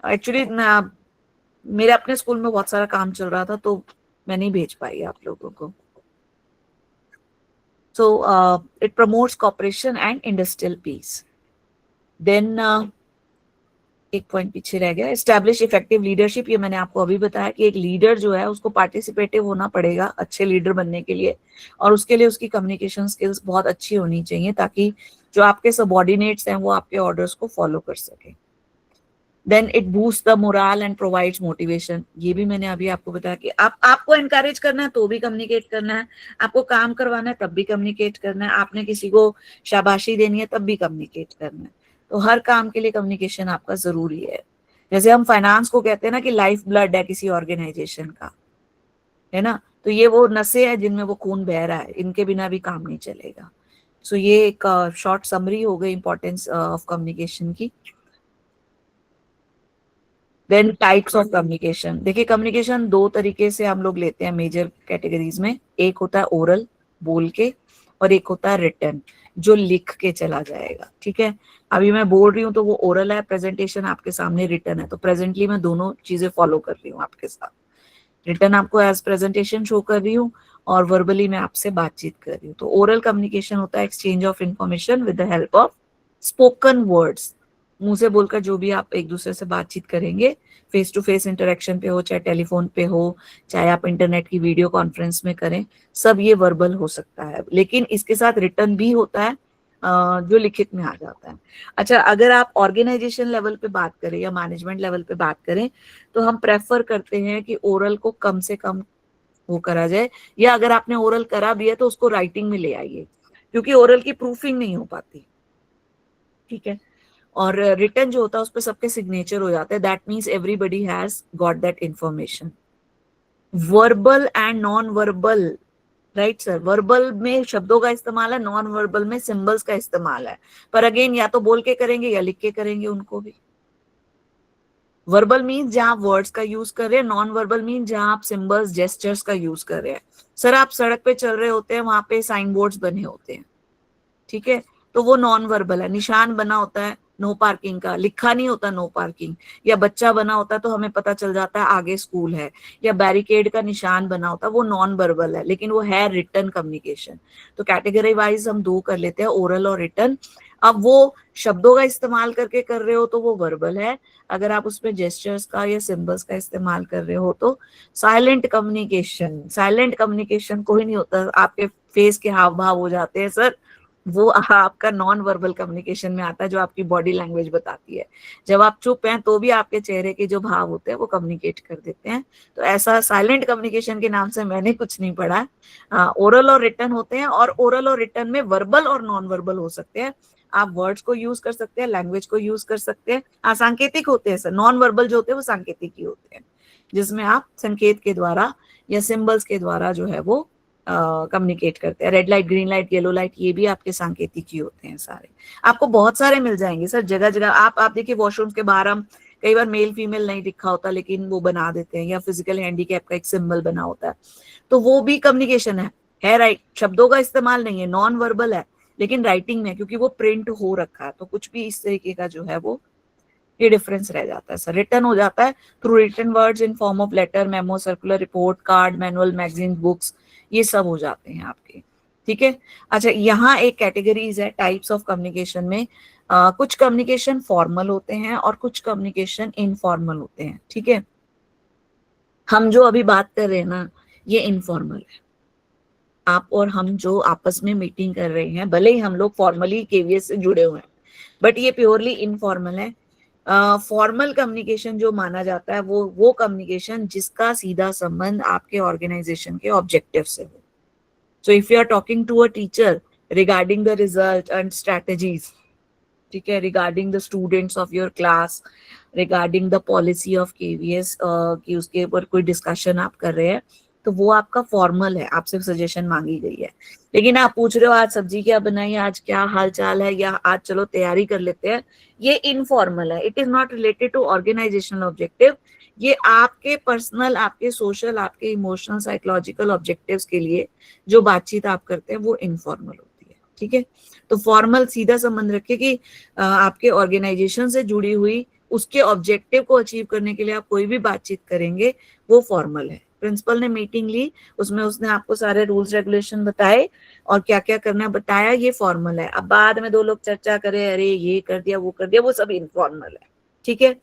एक्चुअली मेरे अपने स्कूल में बहुत सारा काम चल रहा था तो मैं नहीं भेज पाई आप लोगों को। So it promotes cooperation and industrial peace. Then एक पॉइंट पीछे रह गया, एस्टैब्लिश इफेक्टिव लीडरशिप। ये मैंने आपको अभी बताया कि एक लीडर जो है उसको पार्टिसिपेटिव होना पड़ेगा अच्छे लीडर बनने के लिए, और उसके लिए उसकी कम्युनिकेशन स्किल्स बहुत अच्छी होनी चाहिए ताकि जो आपके सबऑर्डिनेट्स हैं वो आपके ऑर्डर्स को फॉलो कर सके। Then it boost the morale and provides motivation. ये भी मैंने अभी आपको बताया कि आपको एनकरेज करना है तो भी कम्युनिकेट करना है, आपको काम करवाना है तब भी कम्युनिकेट करना है, आपने किसी को शाबाशी देनी है तब भी कम्युनिकेट करना है। तो हर काम के लिए कम्युनिकेशन आपका जरूरी है। जैसे हम फाइनेंस को कहते हैं ना कि लाइफ ब्लड है किसी ऑर्गेनाइजेशन का, है ना, तो ये वो नसें हैं जिनमें वो खून बह रहा है, इनके बिना भी काम नहीं चलेगा। सो ये एक शॉर्ट समरी हो गई इंपॉर्टेंस ऑफ कम्युनिकेशन की। Then types of communication. देखिए कम्युनिकेशन 2 तरीके से हम लोग लेते हैं मेजर कैटेगरीज में। एक होता है ओरल, बोल के, और एक होता है रिटन, जो लिख के चला जाएगा। ठीक है, अभी मैं बोल रही हूँ तो वो ओरल है, प्रेजेंटेशन आपके सामने रिटन है, तो प्रेजेंटली मैं दोनों चीजें फॉलो कर रही हूँ आपके साथ। रिटन आपको एज प्रेजेंटेशन शो कर रही हूँ और वर्बली मैं आपसे बातचीत कर रही हूँ। तो ओरल कम्युनिकेशन होता है exchange of information with the help of spoken words. मुंह से बोलकर जो भी आप एक दूसरे से बातचीत करेंगे, फेस टू फेस इंटरेक्शन पे हो, चाहे टेलीफोन पे हो, चाहे आप इंटरनेट की वीडियो कॉन्फ्रेंस में करें, सब ये वर्बल हो सकता है। लेकिन इसके साथ रिटन भी होता है जो लिखित में आ जाता है। अच्छा, अगर आप ऑर्गेनाइजेशन लेवल पे बात करें या मैनेजमेंट लेवल पे बात करें तो हम प्रेफर करते हैं कि ओरल को कम से कम वो करा जाए, या अगर आपने ओरल करा भी है तो उसको राइटिंग में ले आइए, क्योंकि ओरल की प्रूफिंग नहीं हो पाती। ठीक है, और रिटन जो होता है उस पर सबके सिग्नेचर हो जाते हैं। That means everybody has got that information. Verbal and non verbal, right sir, verbal में शब्दों का इस्तेमाल है, नॉन वर्बल में सिंबल्स का इस्तेमाल है। पर अगेन या तो बोल के करेंगे या लिख के करेंगे उनको भी। वर्बल मीन जहां आप वर्ड्स का यूज कर रहे हैं, नॉन वर्बल मीन जहां आप सिंबल्स जेस्चर्स का यूज कर रहे हैं। सर आप सड़क पे चल रहे होते हैं, वहां पे साइन बोर्ड्स बने होते हैं, ठीक है, तो वो नॉन वर्बल है। निशान बना होता है नो पार्किंग का, लिखा नहीं होता नो पार्किंग, या बच्चा बना होता है तो हमें पता चल जाता है आगे स्कूल है, या बैरिकेड का निशान बना होता है, वो नॉन वर्बल है, लेकिन वो है रिटन कम्युनिकेशन। तो कैटेगरी वाइज हम दो कर लेते हैं, ओरल और रिटन। अब वो शब्दों का इस्तेमाल करके कर रहे हो तो वो वर्बल है, अगर आप उसमें जेस्चर्स का या सिंबल्स का इस्तेमाल कर रहे हो तो साइलेंट कम्युनिकेशन। साइलेंट कम्युनिकेशन कोई नहीं होता, आपके फेस के हाव भाव हो जाते हैं सर, वो आपका नॉन वर्बल कम्युनिकेशन में आता है, जो आपकी बॉडी लैंग्वेज बताती है। जब आप चुप हैं तो भी आपके चेहरे के जो भाव होते हैं वो कम्युनिकेट कर देते हैं। तो ऐसा साइलेंट कम्युनिकेशन के नाम से मैंने कुछ नहीं पढ़ा। ओरल और रिटन होते हैं, और ओरल और रिटन में वर्बल और नॉन वर्बल हो सकते हैं। आप वर्ड्स को यूज कर सकते हैं, लैंग्वेज को यूज कर सकते हैं। सांकेतिक होते हैं सर, नॉन वर्बल जो होते हैं वो सांकेतिक ही होते हैं, जिसमें आप संकेत के द्वारा या सिंबल्स के द्वारा जो है वो कम्युनिकेट करते हैं। Red light, green light, yellow light, ये भी आपके सांकेतिक ही होते हैं सारे। आपको बहुत सारे मिल जाएंगे सर, जगह जगह। आप देखिए वॉशरूम्स के बाहर हम कई बार मेल फीमेल नहीं लिखा होता लेकिन वो बना देते हैं, या फिजिकल हैंडीकैप का एक सिंबल बना होता है, तो वो भी कम्युनिकेशन है राइट। शब्दों का इस्तेमाल नहीं है, नॉन वर्बल है, लेकिन राइटिंग में क्योंकि वो प्रिंट हो रखा है, तो कुछ भी इस तरीके का जो है वो ये डिफरेंस रह जाता है सर। रिटर्न हो जाता है through written words in form of letter, memo, circular, report, card, manual, magazine, books, ये सब हो जाते हैं आपके, ठीक है। अच्छा, यहाँ एक कैटेगरीज है टाइप्स ऑफ कम्युनिकेशन में। कुछ कम्युनिकेशन फॉर्मल होते हैं और कुछ कम्युनिकेशन इनफॉर्मल होते हैं, ठीक है। हम जो अभी बात कर रहे हैं ना, ये इनफॉर्मल है। आप और हम जो आपस में मीटिंग कर रहे हैं, भले ही हम लोग फॉर्मली केवीएस से जुड़े हुए हैं, बट ये प्योरली इनफॉर्मल है। फॉर्मल कम्युनिकेशन जो माना जाता है वो कम्युनिकेशन जिसका सीधा संबंध आपके ऑर्गेनाइजेशन के ऑब्जेक्टिव से हो। So if you are talking to a teacher regarding the result and strategies, ठीक है, regarding the students of your class, regarding the policy of KVS, कि उसके ऊपर कोई डिस्कशन आप कर रहे हैं, तो वो आपका फॉर्मल है, आपसे सजेशन मांगी गई है। लेकिन आप पूछ रहे हो आज सब्जी क्या बनाई, आज क्या हाल चाल है, या आज चलो तैयारी कर लेते हैं, ये इनफॉर्मल है। It is not related to organizational objective. ये आपके पर्सनल, आपके सोशल, आपके इमोशनल, साइकोलॉजिकल ऑब्जेक्टिव्स के लिए जो बातचीत आप करते हैं वो इनफॉर्मल होती है, ठीक है। तो फॉर्मल सीधा संबंध रखे कि आपके ऑर्गेनाइजेशन से जुड़ी हुई उसके ऑब्जेक्टिव को अचीव करने के लिए आप कोई भी बातचीत करेंगे, वो फॉर्मल है। प्रिंसिपल ने मीटिंग ली, उसमें उसने आपको सारे रूल्स रेगुलेशन बताए और क्या क्या करना बताया, ये फॉर्मल है। अब बाद में दो लोग चर्चा करें, अरे ये कर दिया वो कर दिया, वो सब इनफॉर्मल है, ठीक है।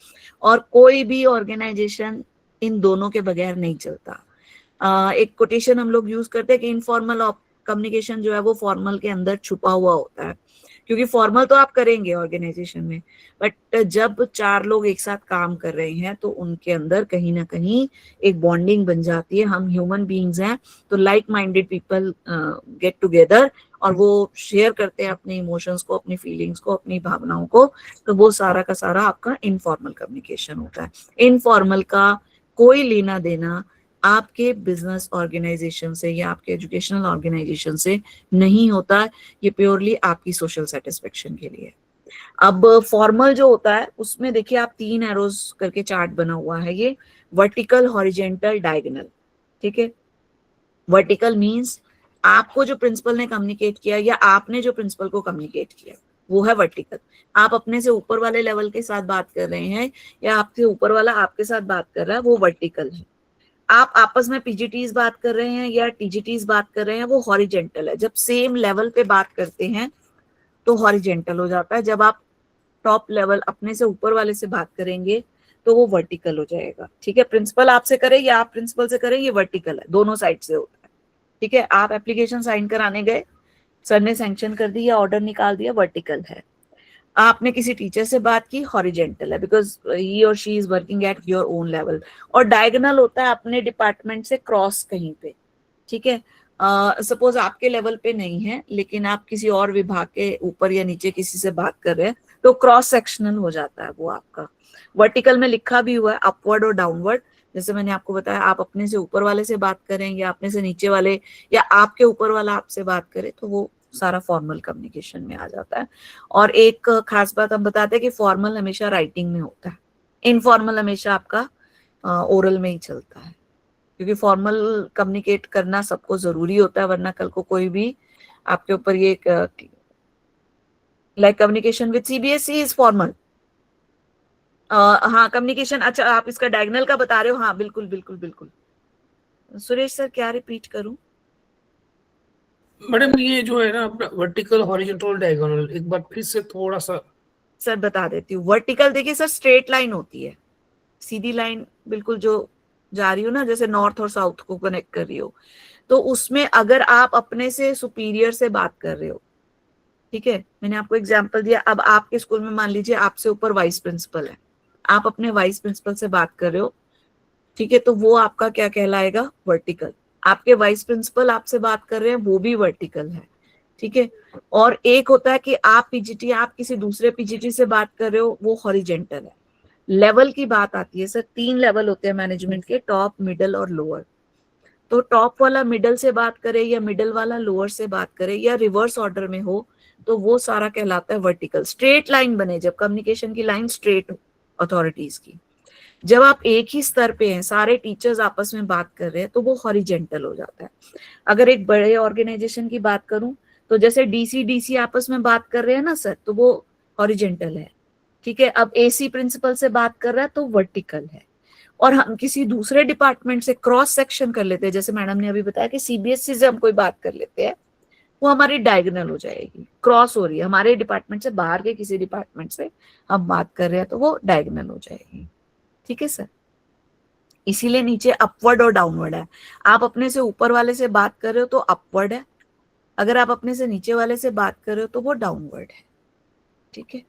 और कोई भी ऑर्गेनाइजेशन इन दोनों के बगैर नहीं चलता। एक कोटेशन हम लोग यूज करते हैं कि इनफॉर्मल कम्युनिकेशन जो है वो फॉर्मल के अंदर छुपा हुआ होता है, क्योंकि फॉर्मल तो आप करेंगे ऑर्गेनाइजेशन में, बट जब चार लोग एक साथ काम कर रहे हैं तो उनके अंदर कहीं ना कहीं एक बॉन्डिंग बन जाती है। हम ह्यूमन बीइंग्स हैं, तो like minded people get together और वो शेयर करते हैं अपने इमोशंस को, अपनी फीलिंग्स को, अपनी भावनाओं को, तो वो सारा का सारा आपका इनफॉर्मल कम्युनिकेशन होता है। इनफॉर्मल का कोई लेना देना आपके बिजनेस ऑर्गेनाइजेशन से या आपके एजुकेशनल ऑर्गेनाइजेशन से नहीं होता, ये प्योरली आपकी सोशल सेटिस्फेक्शन के लिए। अब फॉर्मल जो होता है उसमें देखिए आप 3 एरोज करके चार्ट बना हुआ है, ये वर्टिकल, हॉरिजेंटल, डायगोनल, ठीक है। वर्टिकल मींस आपको जो प्रिंसिपल ने कम्युनिकेट किया या आपने जो प्रिंसिपल को कम्युनिकेट किया वो है वर्टिकल। आप अपने से ऊपर वाले लेवल के साथ बात कर रहे हैं या आपसे ऊपर वाला आपके साथ बात कर रहा है, वो वर्टिकल है। आप आपस में पीजीटीज बात कर रहे हैं या टीजीटीज बात कर रहे हैं, वो हॉरिजेंटल है। जब सेम लेवल पे बात करते हैं तो हॉरिजेंटल हो जाता है। जब आप टॉप लेवल अपने से ऊपर वाले से बात करेंगे तो वो वर्टिकल हो जाएगा, ठीक है। प्रिंसिपल आपसे करे या आप प्रिंसिपल से करें, ये वर्टिकल है, दोनों साइड से होता है, ठीक है। आप एप्लीकेशन साइन कराने गए, सर ने सैंक्शन कर दी या ऑर्डर निकाल दिया, वर्टिकल है। आपने किसी टीचर से बात की, हॉरिजेंटल है, बिकॉज ही और she is working at your own level. और डायगोनल होता है अपने डिपार्टमेंट से क्रॉस कहीं पे, ठीक है। सपोज आपके लेवल पे नहीं है लेकिन आप किसी और विभाग के ऊपर या नीचे किसी से बात कर रहे हैं, तो क्रॉस सेक्शनल हो जाता है वो आपका। वर्टिकल में लिखा भी हुआ है अपवर्ड और डाउनवर्ड, जैसे मैंने आपको बताया, आप अपने से ऊपर वाले से बात करें या अपने से नीचे वाले या आपके ऊपर वाला आपसे बात करे, तो वो सारा फॉर्मल कम्युनिकेशन में आ जाता है। और एक खास बात हम बताते हैं कि फॉर्मल हमेशा राइटिंग में होता है, इनफॉर्मल हमेशा आपका ओरल में ही चलता है, क्योंकि फॉर्मल कम्युनिकेट करना सबको जरूरी होता है, वरना कल को कोई भी आपके ऊपर ये like communication with CBSE is formal. हाँ कम्युनिकेशन, अच्छा आप इसका डायगोनल का बता रहे हो, हाँ बिल्कुल बिल्कुल बिल्कुल। सुरेश सर क्या रिपीट करूं? मैडम ये जो है ना अपना वर्टिकल हॉरिजॉन्टल डायगोनल, एक बार फिर से थोड़ा सा सर बता देती हूँ। वर्टिकल देखिए सर स्ट्रेट लाइन होती है, सीधी लाइन बिल्कुल जो जा रही हो ना, जैसे नॉर्थ और साउथ को कनेक्ट कर रही हो, तो उसमें अगर आप अपने से सुपीरियर से बात कर रहे हो, ठीक है, मैंने आपको एग्जांपल दिया, अब आपके स्कूल में मान लीजिए आपसे ऊपर वाइस प्रिंसिपल है, आप अपने वाइस प्रिंसिपल से बात कर रहे हो, ठीक है, तो वो आपका क्या कहलाएगा? वर्टिकल। आपके वाइस प्रिंसिपल आपसे बात कर रहे हैं, वो भी वर्टिकल है, ठीक है। और एक होता है कि आप पीजीटी, आप किसी दूसरे पीजीटी से बात कर रहे हो, वो हॉरिजेंटल है। लेवल की बात आती है सर, 3 लेवल होते हैं मैनेजमेंट के, टॉप, मिडल और लोअर। तो टॉप वाला मिडल से बात करे या मिडल वाला लोअर से बात करे या रिवर्स ऑर्डर में हो, तो वो सारा कहलाता है वर्टिकल। स्ट्रेट लाइन बने जब कम्युनिकेशन की लाइन स्ट्रेट हो अथॉरिटीज की। जब आप एक ही स्तर पे हैं, सारे टीचर्स आपस में बात कर रहे हैं, तो वो हॉरिजेंटल हो जाता है। अगर एक बड़े ऑर्गेनाइजेशन की बात करूं, तो जैसे डीसी आपस में बात कर रहे हैं ना सर, तो वो हॉरिजेंटल है, ठीक है। अब एसी प्रिंसिपल से बात कर रहा है तो वर्टिकल है। और हम किसी दूसरे डिपार्टमेंट से क्रॉस सेक्शन कर लेते हैं, जैसे मैडम ने अभी बताया कि सीबीएसई से हम कोई बात कर लेते हैं, वो हमारी डायगोनल हो जाएगी, क्रॉस हो रही है हमारे डिपार्टमेंट से, बाहर के किसी डिपार्टमेंट से हम बात कर रहे हैं, तो वो डायगोनल हो जाएगी, ठीक है सर। इसीलिए नीचे अपवर्ड और डाउनवर्ड है। आप अपने से ऊपर वाले से बात कर रहे हो तो अपवर्ड है, अगर आप अपने से नीचे वाले से बात कर रहे हो तो वो डाउनवर्ड है, ठीक है।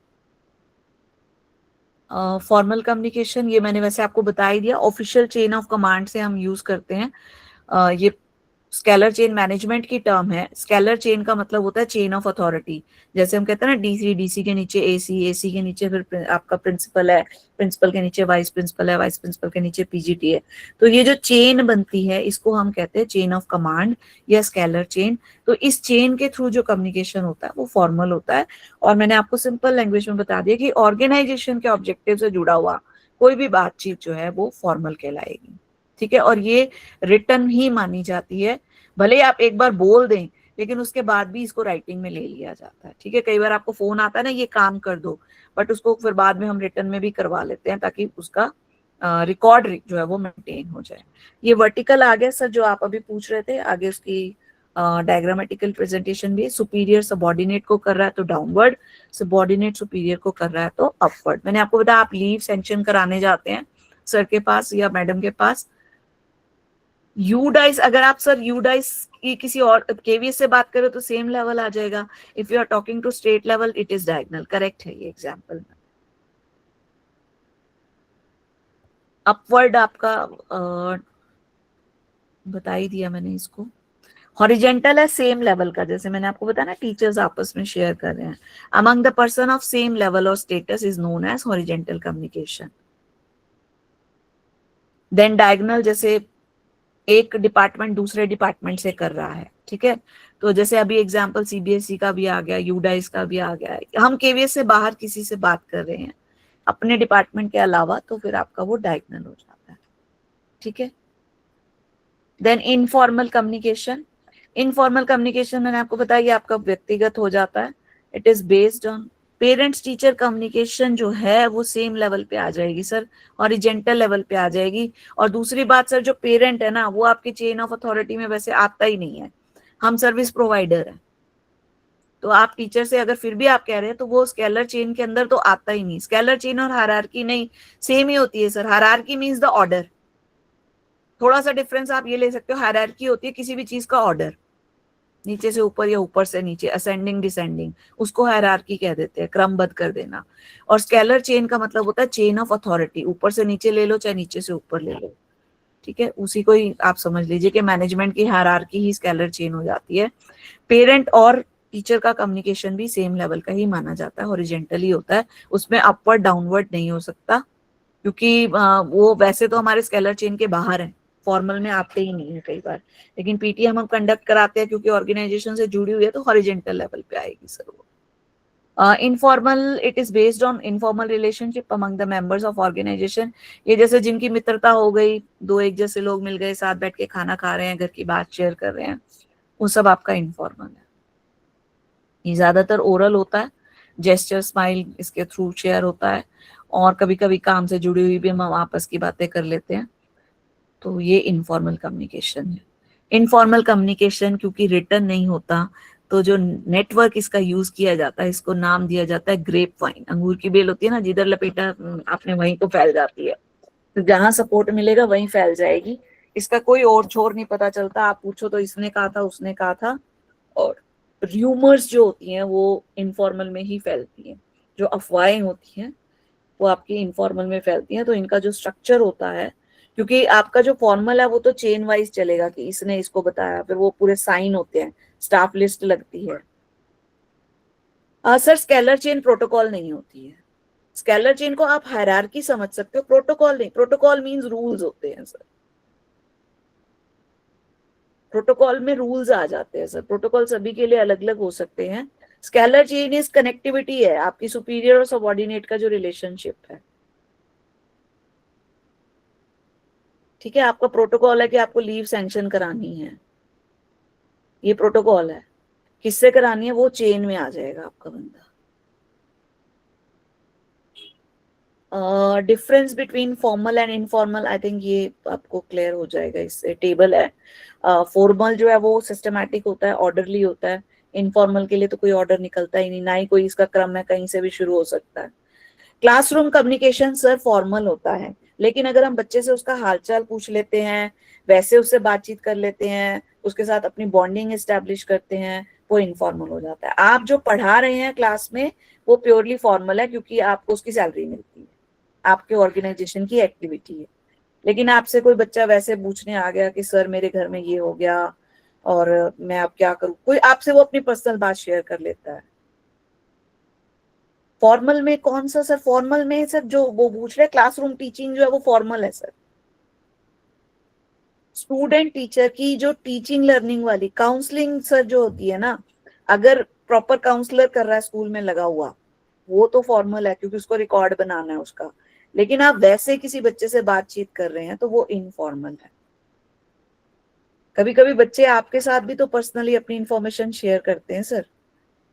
फॉर्मल कम्युनिकेशन ये मैंने वैसे आपको बता ही दिया। ऑफिशियल चेन ऑफ कमांड से हम यूज करते हैं, ये स्केलर चेन मैनेजमेंट की टर्म है। स्केलर चेन का मतलब होता है चेन ऑफ अथॉरिटी। जैसे हम कहते हैं ना डीसी के नीचे एसी के नीचे फिर आपका प्रिंसिपल है, प्रिंसिपल के नीचे वाइस प्रिंसिपल है, वाइस प्रिंसिपल के नीचे पीजीटी है। तो ये जो चेन बनती है इसको हम कहते हैं चेन ऑफ कमांड या स्केलर चेन। तो इस चेन के थ्रू जो कम्युनिकेशन होता है वो फॉर्मल होता है। और मैंने आपको सिंपल लैंग्वेज में बता दिया कि ऑर्गेनाइजेशन के ऑब्जेक्टिव से जुड़ा हुआ कोई भी बातचीत जो है वो फॉर्मल कहलाएगी, ठीक है। और ये रिटर्न ही मानी जाती है, भले ही आप एक बार बोल दें लेकिन उसके बाद भी इसको राइटिंग में ले लिया जाता है, ठीक है। कई बार आपको फोन आता है ना ये काम कर दो, बट उसको फिर बाद में हम रिटर्न में भी करवा लेते हैं ताकि उसका रिकॉर्ड जो है वो मेंटेन हो जाए। ये वर्टिकल आ गया सर जो आप अभी पूछ रहे थे, आगे उसकी डायग्रामेटिकल प्रेजेंटेशन भी है। सुपीरियर सबऑर्डिनेट को कर रहा है तो डाउनवर्ड, सबऑर्डिनेट सुपीरियर को कर रहा है तो अपवर्ड। मैंने आपको बताया आप लीव सैंक्शन कराने जाते हैं सर के पास या मैडम के पास, यूडाइस, अगर आप सर यूडाइस की किसी और केवीएस से बात करें तो सेम लेवल आ जाएगा। If you are talking to state level it is diagonal, correct है ये एग्जांपल में। अपवर्ड आपका बता ही दिया मैंने इसको। हॉरिजेंटल है सेम लेवल का, जैसे मैंने आपको बताया ना टीचर्स आपस में शेयर कर रहे हैं। Among the person of same level और status is known as horizontal communication. Then diagonal, जैसे एक डिपार्टमेंट दूसरे डिपार्टमेंट से कर रहा है, ठीक है। तो जैसे अभी एग्जांपल सीबीएसई का भी आ गया, यूडाइस का भी आ गया, हम केवीएस से बाहर किसी से बात कर रहे हैं अपने डिपार्टमेंट के अलावा, तो फिर आपका वो डायगोनल हो जाता है, ठीक है। Then informal communication, informal communication मैंने आपको बताया ये आपका व्यक्तिगत हो जाता है। It is based on parents teacher communication जो है वो सेम लेवल पे आ जाएगी सर, हॉरिजेंटल लेवल पे आ जाएगी। और दूसरी बात सर, जो पेरेंट है ना वो आपके चेन ऑफ अथॉरिटी में वैसे आता ही नहीं है, हम सर्विस प्रोवाइडर है। तो आप टीचर से अगर फिर भी आप कह रहे हैं तो वो स्केलर चेन के अंदर तो आता ही नहीं। स्केलर चेन और हायरार्की नहीं सेम ही होती है sir. Hierarchy means the order, थोड़ा सा डिफरेंस आप ये ले सकते हो। हायरार्की होती है किसी भी चीज का ऑर्डर, नीचे से ऊपर या ऊपर से नीचे, असेंडिंग डिसेंडिंग, उसको हायरार्की कह देते हैं, क्रमबद्ध कर देना। और स्केलर चेन का मतलब होता है चेन ऑफ अथॉरिटी, ऊपर से नीचे ले लो चाहे नीचे से ऊपर ले लो, ठीक है। उसी को ही आप समझ लीजिए कि मैनेजमेंट की हायरार्की ही स्केलर चेन हो जाती है। पेरेंट और टीचर का कम्युनिकेशन भी सेम लेवल का ही माना जाता है, हॉरिजेंटल ही होता है, उसमें अपवर्ड डाउनवर्ड नहीं हो सकता, क्योंकि वो वैसे तो हमारे स्केलर चेन के बाहर है, फॉर्मल में आते ही नहीं है कई बार। लेकिन पीटी हम कंडक्ट कराते हैं क्योंकि ऑर्गेनाइजेशन से जुड़ी हुई है तो हॉरिजेंटल लेवल पे आएगी सर वो। Informal, it is based on informal relationship among the members of organization. ये जैसे जिनकी मित्रता हो गई, दो एक जैसे लोग मिल गए, साथ बैठ के खाना खा रहे हैं, घर की बात शेयर कर रहे हैं, वो सब आपका इनफॉर्मल है। ये ज्यादातर ओरल होता है, जेस्चर स्माइल इसके थ्रू शेयर होता है, और कभी कभी काम से जुड़ी हुई भी हम आपस की बातें कर लेते हैं। तो ये इनफॉर्मल कम्युनिकेशन है। इनफॉर्मल कम्युनिकेशन क्योंकि रिटर्न नहीं होता, तो जो नेटवर्क इसका यूज किया जाता है, इसको नाम दिया जाता है ग्रेप वाइन। अंगूर की बेल होती है ना, जिधर लपेटा आपने वहीं को फैल जाती है, तो जहां सपोर्ट मिलेगा वहीं फैल जाएगी। इसका कोई और छोर नहीं पता चलता, आप पूछो तो इसने कहा था, उसने कहा था। और र्यूमर्स जो होती हैं वो इनफॉर्मल में ही फैलती हैं, जो अफवाहें होती हैं वो आपकी इनफॉर्मल में फैलती हैं। तो इनका जो स्ट्रक्चर होता है, क्योंकि आपका जो फॉर्मल है वो तो चेन वाइज चलेगा कि इसने इसको बताया, फिर वो पूरे साइन होते हैं, स्टाफ लिस्ट लगती है। सर स्केलर चेन प्रोटोकॉल नहीं होती है। स्केलर चेन को आप हायरार्की समझ सकते हो, प्रोटोकॉल नहीं। प्रोटोकॉल मींस रूल्स होते हैं सर, प्रोटोकॉल में रूल्स आ जाते हैं सर। प्रोटोकॉल सभी के लिए अलग अलग हो सकते हैं। स्केलर चेन इज कनेक्टिविटी है, आपकी सुपीरियर और सबऑर्डिनेट का जो रिलेशनशिप है। ठीक है, आपका प्रोटोकॉल है कि आपको लीव सैंक्शन करानी है, ये प्रोटोकॉल है। किससे करानी है वो चेन में आ जाएगा आपका बंदा। Difference between formal and informal, I think ये आपको क्लियर हो जाएगा, इससे टेबल है। फॉर्मल जो है वो सिस्टमैटिक होता है, ऑर्डरली होता है। इनफॉर्मल के लिए तो कोई ऑर्डर निकलता ही नहीं, ना ही कोई इसका क्रम है, कहीं से भी शुरू हो सकता है। क्लासरूम कम्युनिकेशन सर फॉर्मल होता है, लेकिन अगर हम बच्चे से उसका हालचाल पूछ लेते हैं, वैसे उससे बातचीत कर लेते हैं, उसके साथ अपनी बॉन्डिंग एस्टैब्लिश करते हैं, वो इनफॉर्मल हो जाता है। आप जो पढ़ा रहे हैं क्लास में वो प्योरली फॉर्मल है, क्योंकि आपको उसकी सैलरी मिलती है, आपके ऑर्गेनाइजेशन की एक्टिविटी है। लेकिन आपसे कोई बच्चा वैसे पूछने आ गया कि सर मेरे घर में ये हो गया और मैं अब क्या करूं, कोई आपसे वो अपनी पर्सनल बात शेयर कर लेता है। फॉर्मल में कौन सा सर? फॉर्मल में सर जो वो पूछ रहे क्लासरूम टीचिंग जो है वो फॉर्मल है सर। स्टूडेंट टीचर की जो टीचिंग लर्निंग वाली काउंसलिंग सर जो होती है ना, अगर प्रॉपर काउंसलर कर रहा है स्कूल में लगा हुआ, वो तो फॉर्मल है क्योंकि उसको रिकॉर्ड बनाना है उसका। लेकिन आप वैसे किसी बच्चे से बातचीत कर रहे हैं तो वो इनफॉर्मल है। कभी कभी बच्चे आपके साथ भी तो पर्सनली अपनी इंफॉर्मेशन शेयर करते हैं सर,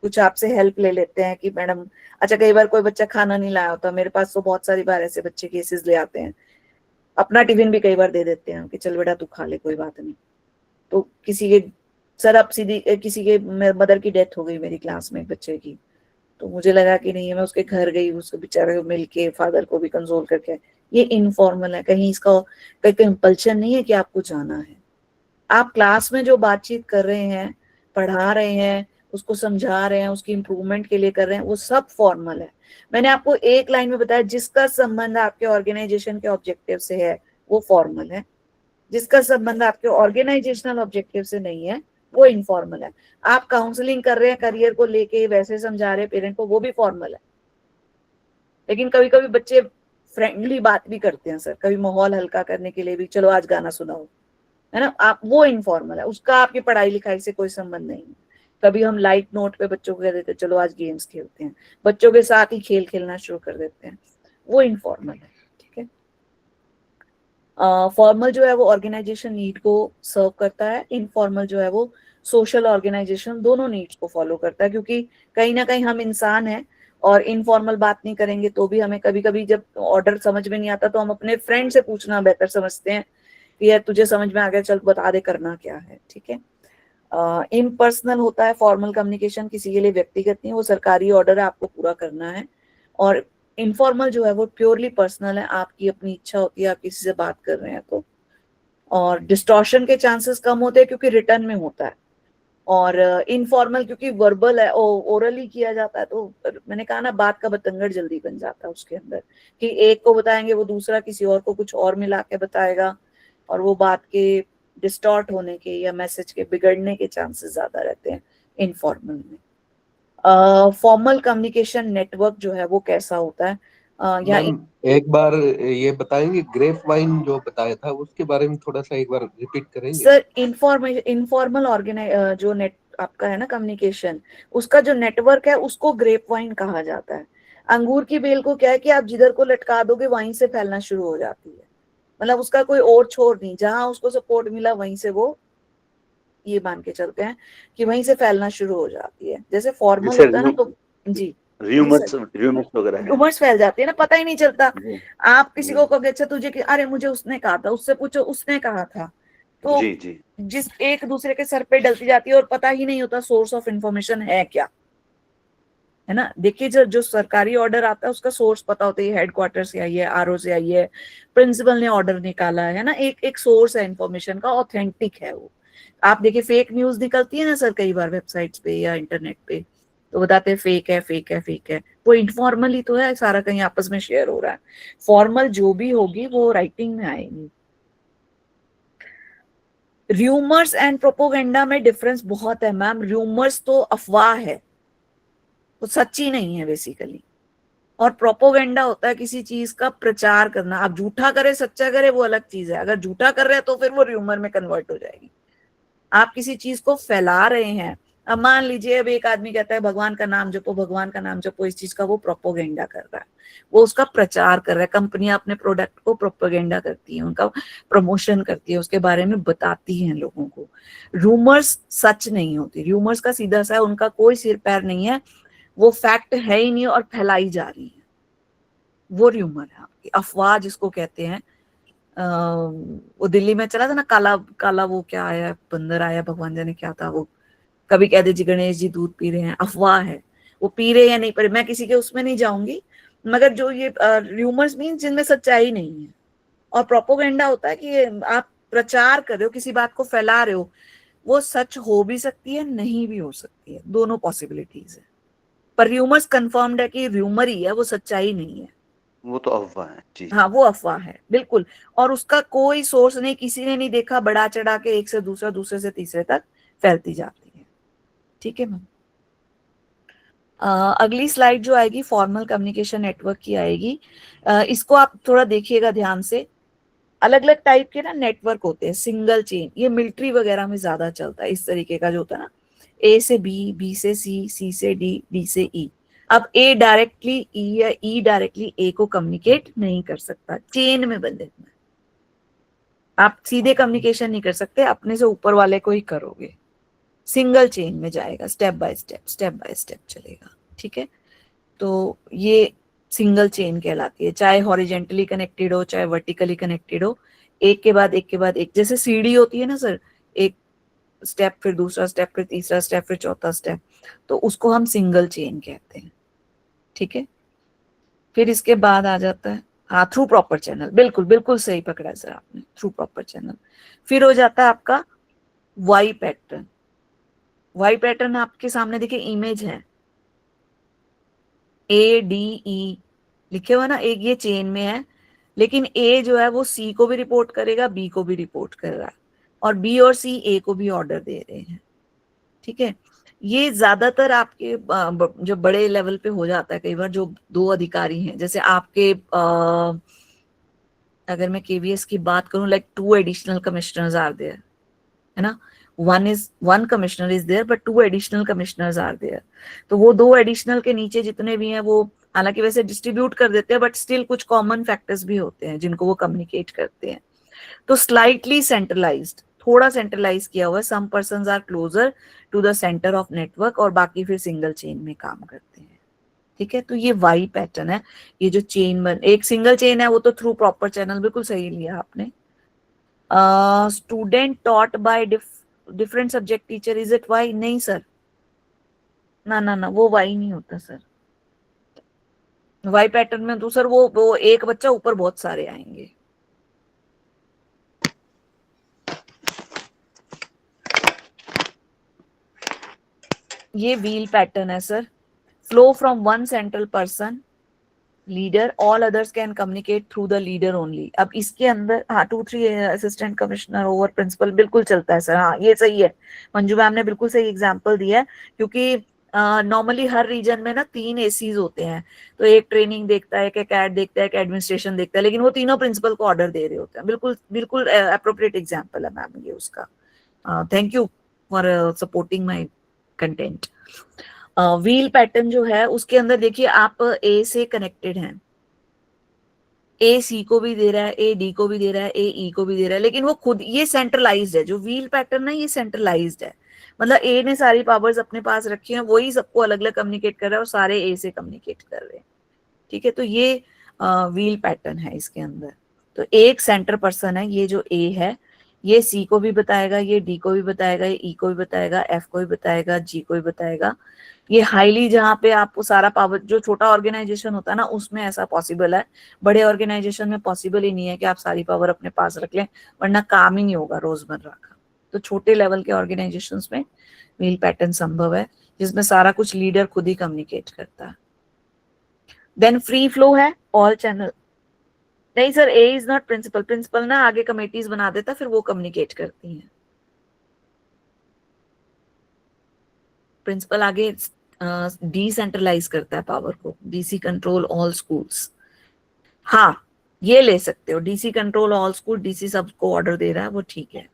कुछ आपसे हेल्प ले लेते हैं कि मैडम, अच्छा कई बार कोई बच्चा खाना नहीं लाया होता, मेरे पास तो बहुत सारी बार ऐसे बच्चे केसेस ले आते हैं, अपना टिफिन भी कई बार दे देते हैं कि चल बेटा तू खा ले, कोई बात नहीं। तो किसी के सर अब सीधी किसी के मदर की डेथ हो गई मेरी क्लास में एक बच्चे की, तो मुझे लगा कि नहीं है, मैं उसके घर गई, उसको बेचारे को मिल के फादर को भी कंसोल करके। ये इनफॉर्मल है, कहीं इसका कहीं कंपल्शन नहीं है कि आपको जाना है। आप क्लास में जो बातचीत कर रहे हैं, पढ़ा रहे हैं, उसको समझा रहे हैं, उसकी इंप्रूवमेंट के लिए कर रहे हैं, वो सब फॉर्मल है। मैंने आपको एक लाइन में बताया, जिसका संबंध आपके ऑर्गेनाइजेशन के ऑब्जेक्टिव से है वो फॉर्मल है, जिसका संबंध आपके ऑर्गेनाइजेशनल ऑब्जेक्टिव से नहीं है वो इनफॉर्मल है। आप काउंसलिंग कर रहे हैं करियर को लेके, वैसे समझा रहे हैं पेरेंट को, वो भी फॉर्मल है। लेकिन कभी कभी बच्चे फ्रेंडली बात भी करते हैं सर, कभी माहौल हल्का करने के लिए भी, चलो आज गाना सुनाओ, है ना, आप वो इनफॉर्मल है, उसका आपकी पढ़ाई लिखाई से कोई संबंध नहीं है। कभी हम लाइट नोट पे बच्चों को कह देते हैं चलो आज गेम्स खेलते हैं, बच्चों के साथ ही खेल खेलना शुरू कर देते हैं, वो इनफॉर्मल है। ठीक है, फॉर्मल जो है वो ऑर्गेनाइजेशन नीड को सर्व करता है, इनफॉर्मल जो है वो सोशल ऑर्गेनाइजेशन दोनों नीड्स को फॉलो करता है। क्योंकि कहीं ना कहीं हम इंसान हैं और इनफॉर्मल बात नहीं करेंगे तो भी हमें कभी कभी जब ऑर्डर समझ में नहीं आता तो हम अपने फ्रेंड से पूछना बेहतर समझते हैं कि यार तुझे समझ में आ गया, चल बता दे करना क्या है। ठीक है, इम्पर्सनल होता है फॉर्मल कम्युनिकेशन, किसी के लिए व्यक्तिगत नहीं, वो सरकारी ऑर्डर है, आपको पूरा करना है। और इनफॉर्मल जो है वो प्योरली पर्सनल है, आपकी अपनी इच्छा होती है, आप किसी से बात कर रहे हैं तो। और डिस्टॉर्शन के चांसेस कम होते हैं क्योंकि रिटर्न में होता है। और इनफॉर्मल क्योंकि वर्बल है, ओरली किया जाता है, तो मैंने कहा ना बात का बतंगड़ जल्दी बन जाता है उसके अंदर, कि एक को बताएंगे वो दूसरा किसी और को कुछ और मिला के बताएगा, और वो बात के डिस्टॉर्ट होने के या मैसेज के बिगड़ने के चांसेस ज्यादा रहते हैं इनफॉर्मल में। फॉर्मल कम्युनिकेशन नेटवर्क जो है वो कैसा होता है? या मैम एक बार ये बताएंगे, ग्रेप वाइन जो बताया था उसके बारे में थोड़ा सा एक बार रिपीट करेंगे? सर इनफॉर्मल जो नेट आपका है ना कम्युनिकेशन, उसका जो नेटवर्क है उसको ग्रेप वाइन कहा जाता है। अंगूर की बेल को क्या है कि आप जिधर को लटका दोगे वहीं से फैलना शुरू हो जाती है, मतलब उसका कोई और छोर नहीं, जहां उसको सपोर्ट मिला वहीं से वो, ये मान के चलते हैं कि वहीं से फैलना शुरू हो जाती है। जैसे फॉर्मल जैसे होता है ना तो जी र्यूमर्स वगैरह है। रूमर्स फैल जाती है ना, पता ही नहीं चलता। जी आप किसी को कहोगे अच्छा तुझे अरे मुझे उसने कहा था, उससे पूछो उसने कहा था, तो जी जी जिस एक दूसरे के सर पे डलती जाती है और पता ही नहीं होता सोर्स ऑफ इंफॉर्मेशन है क्या, है ना। देखिए जो सरकारी ऑर्डर आता है उसका सोर्स पता होता है, हेडक्वार्टर से आई है, आरओ से आई है, प्रिंसिपल ने ऑर्डर निकाला है ना, एक एक सोर्स है इंफॉर्मेशन का, ऑथेंटिक है वो। आप देखिए फेक न्यूज निकलती है ना सर कई बार वेबसाइट्स पे या इंटरनेट पे, तो बताते हैं फेक है फेक है फेक है, वो इनफॉर्मली तो है, सारा कहीं आपस में शेयर हो रहा है। फॉर्मल जो भी होगी वो राइटिंग में आएगी। र्यूमर्स एंड प्रोपोगेंडा में डिफरेंस बहुत है मैम। र्यूमर्स तो अफवाह है, वो सच्ची नहीं है बेसिकली, और प्रोपोगेंडा होता है किसी चीज का प्रचार करना। आप झूठा करे सच्चा करे वो अलग चीज है, अगर झूठा कर रहे हैं तो फिर वो र्यूमर में कन्वर्ट हो जाएगी। आप किसी चीज को फैला रहे हैं, अब मान लीजिए अब एक आदमी कहता है भगवान का नाम जपो, भगवान का नाम जपो, इस चीज का वो प्रोपोगेंडा कर रहा है, वो उसका प्रचार कर रहा है। कंपनियां अपने प्रोडक्ट को प्रोपोगेंडा करती है, उनका प्रमोशन करती है, उसके बारे में बताती हैं लोगों को। रूमर्स सच नहीं होती, रूमर्स का सीधा सा उनका कोई सिर पैर नहीं है, वो फैक्ट है ही नहीं और फैलाई जा रही है, वो र्यूमर है आपकी। अफवाह जिसको कहते हैं, वो दिल्ली में चला था ना, काला काला वो क्या आया, बंदर आया, भगवान जाने क्या था वो, कभी कहते जी गणेश जी दूध पी रहे हैं, अफवाह है, वो पी रहे या नहीं पी रहे, मैं किसी के उसमें नहीं जाऊंगी, मगर जो ये र्यूमर्स मीन जिनमें सच्चाई नहीं है। और प्रोपोगेंडा होता है कि आप प्रचार कर रहे हो, किसी बात को फैला रहे हो, वो सच हो भी सकती है नहीं भी हो सकती है, दोनों पॉसिबिलिटीज है, पर र्यूमर्स कंफर्म्ड है कि र्यूमर ही है, वो सच्चाई नहीं है। वो तो अफवाह है जी। हाँ वो अफवाह है बिल्कुल, और उसका कोई सोर्स नहीं, किसी ने नहीं देखा, बढ़ा चढ़ा के एक से दूसरा, दूसरे से तीसरे तक फैलती जाती है। ठीक है मैम। अगली स्लाइड जो आएगी फॉर्मल कम्युनिकेशन नेटवर्क की आएगी। इसको आप थोड़ा देखिएगा ध्यान से। अलग अलग टाइप के ना नेटवर्क होते हैं, सिंगल चेन, ये मिलिट्री वगैरह में ज्यादा चलता है, इस तरीके का जो होता है ना, ए से बी, बी से सी, सी से डी, डी से ई। अब ए डायरेक्टली ई या ई डायरेक्टली ए को कम्युनिकेट नहीं कर सकता, चेन में बंधे हुए आप सीधे कम्युनिकेशन नहीं कर सकते, अपने से ऊपर वाले को ही करोगे। सिंगल चेन में जाएगा, स्टेप बाय स्टेप चलेगा। ठीक है, तो ये सिंगल चेन कहलाती है, चाहे हॉरिजेंटली कनेक्टेड हो चाहे वर्टिकली कनेक्टेड हो, एक के बाद एक के बाद एक, जैसे सीढ़ी होती है ना सर, एक स्टेप फिर दूसरा स्टेप फिर तीसरा स्टेप फिर चौथा स्टेप, तो उसको हम सिंगल चेन कहते हैं। ठीक है, फिर इसके बाद आ जाता है हाँ थ्रू प्रॉपर चैनल, बिल्कुल बिल्कुल सही पकड़ा सर आपने, थ्रू प्रॉपर चैनल। फिर हो जाता है आपका वाई पैटर्न। वाई पैटर्न आपके सामने देखिए इमेज है, ए डी ई लिखे हुआ ना, एक ये चेन में है, लेकिन ए जो है वो सी को भी रिपोर्ट करेगा, बी को भी रिपोर्ट कर रहा है, और बी और सी ए को भी ऑर्डर दे रहे हैं। ठीक है, ये ज्यादातर आपके जो बड़े लेवल पे हो जाता है, कई बार जो दो अधिकारी हैं, जैसे आपके अगर मैं केवीएस की बात करूं, like 2 additional commissioners are there, है ना, one commissioner is there but 2 additional commissioners are there, तो वो 2 एडिशनल के नीचे जितने भी हैं वो हालांकि वैसे डिस्ट्रीब्यूट कर देते हैं, बट स्टिल कुछ कॉमन फैक्टर्स भी होते हैं जिनको वो कम्युनिकेट करते हैं। तो स्लाइटली सेंट्रलाइज्ड, थोड़ा सेंट्रलाइज किया हुआ है, some persons are closer to the centre of network, और बाकी फिर सिंगल चेन में काम करते हैं। ठीक है, तो ये वाई पैटर्न है, ये जो चेन एक सिंगल चेन है वो तो थ्रू प्रॉपर चैनल, बिल्कुल सही लिया आपने। Student taught by different subject teacher, is it why? नहीं सर, ना ना ना, वो वाई नहीं होता सर। वाई पैटर्न में तो सर वो एक बच्चा ऊपर बहुत सारे आएंगे। ये व्हील पैटर्न है sir, flow from one central person leader, all others can communicate through the leader only. अब इसके अंदर हाँ 2-3 असिस्टेंट कमिश्नर ओवर प्रिंसिपल बिल्कुल चलता है सर, हाँ ये सही है, मंजू मैम ने बिल्कुल सही एग्जांपल दिया है, क्योंकि नॉर्मली हर रीजन में ना 3 एसीज होते हैं, तो एक ट्रेनिंग देखता है, एक कैड देखता है, एक एडमिनिस्ट्रेशन देखता है, लेकिन वो तीनों प्रिंसिपल को ऑर्डर दे रहे होते हैं। बिल्कुल बिल्कुल अप्रोप्रिएट एग्जांपल है मैम ये उसका। Thank you for supporting my content. Wheel pattern जो है उसके अंदर देखिए आप ए से कनेक्टेड हैं, ए सी को भी दे रहा है, ए डी को भी दे रहा है, ए ई को भी दे रहा है, लेकिन वो खुद ये सेंट्रलाइज्ड है। जो व्हील पैटर्न है ये सेंट्रलाइज्ड है, मतलब ए ने सारी पावर्स अपने पास रखी हैं, वही सबको अलग अलग कम्युनिकेट कर रहा है और सारे ए से कम्युनिकेट कर रहे हैं। ठीक है, तो ये व्हील पैटर्न है इसके अंदर। तो एक सेंटर पर्सन है, ये जो ए है ये सी को भी बताएगा, ये डी को भी बताएगा, ये ई को भी बताएगा, एफ को भी बताएगा, जी को भी बताएगा। ये हाईली जहाँ पे आपको सारा पावर, जो छोटा ऑर्गेनाइजेशन होता है ना उसमें ऐसा पॉसिबल है, बड़े ऑर्गेनाइजेशन में पॉसिबल ही नहीं है कि आप सारी पावर अपने पास रख लें, वरना काम ही नहीं होगा रोजमर्रा का। तो छोटे लेवल के ऑर्गेनाइजेशंस में व्हील पैटर्न संभव है, जिसमें सारा कुछ लीडर खुद ही कम्युनिकेट करता है। देन फ्री फ्लो है, ऑल चैनल। नहीं sir, A is not principal, principal ना आगे कमेटीज बना देता, फिर वो कम्युनिकेट करती हैं। प्रिंसिपल आगे डिसेंट्रलाइज करता है पावर को, डीसी कंट्रोल ऑल स्कूल्स। हाँ ये ले सकते हो, DC control all school, DC सबको ऑर्डर दे रहा है, वो ठीक है।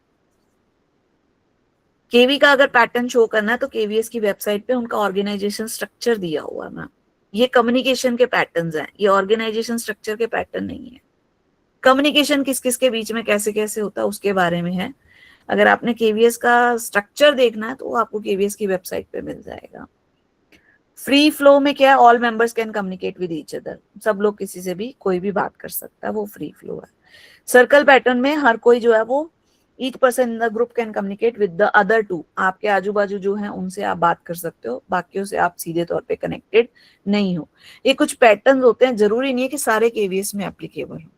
केवी का अगर पैटर्न शो करना है तो केवीएस की वेबसाइट पे उनका ऑर्गेनाइजेशन स्ट्रक्चर दिया हुआ है ना, ये कम्युनिकेशन के पैटर्न्स हैं, ये ऑर्गेनाइजेशन स्ट्रक्चर के पैटर्न नहीं है। कम्युनिकेशन किस किस के बीच में कैसे कैसे होता है उसके बारे में है। अगर आपने केवीएस का स्ट्रक्चर देखना है तो वो आपको केवीएस की वेबसाइट पे मिल जाएगा। फ्री फ्लो में क्या है, all members can communicate with each other, सब लोग किसी से भी कोई भी बात कर सकता है, वो फ्री फ्लो है। सर्कल पैटर्न में हर कोई जो है वो each person in the group can communicate with the other two, आपके आजू बाजू जो है उनसे आप बात कर सकते हो, बाकियों से आप सीधे तौर पे कनेक्टेड नहीं हो। ये कुछ पैटर्न होते हैं, जरूरी नहीं है कि सारे केवीएस में एप्लीकेबल हो।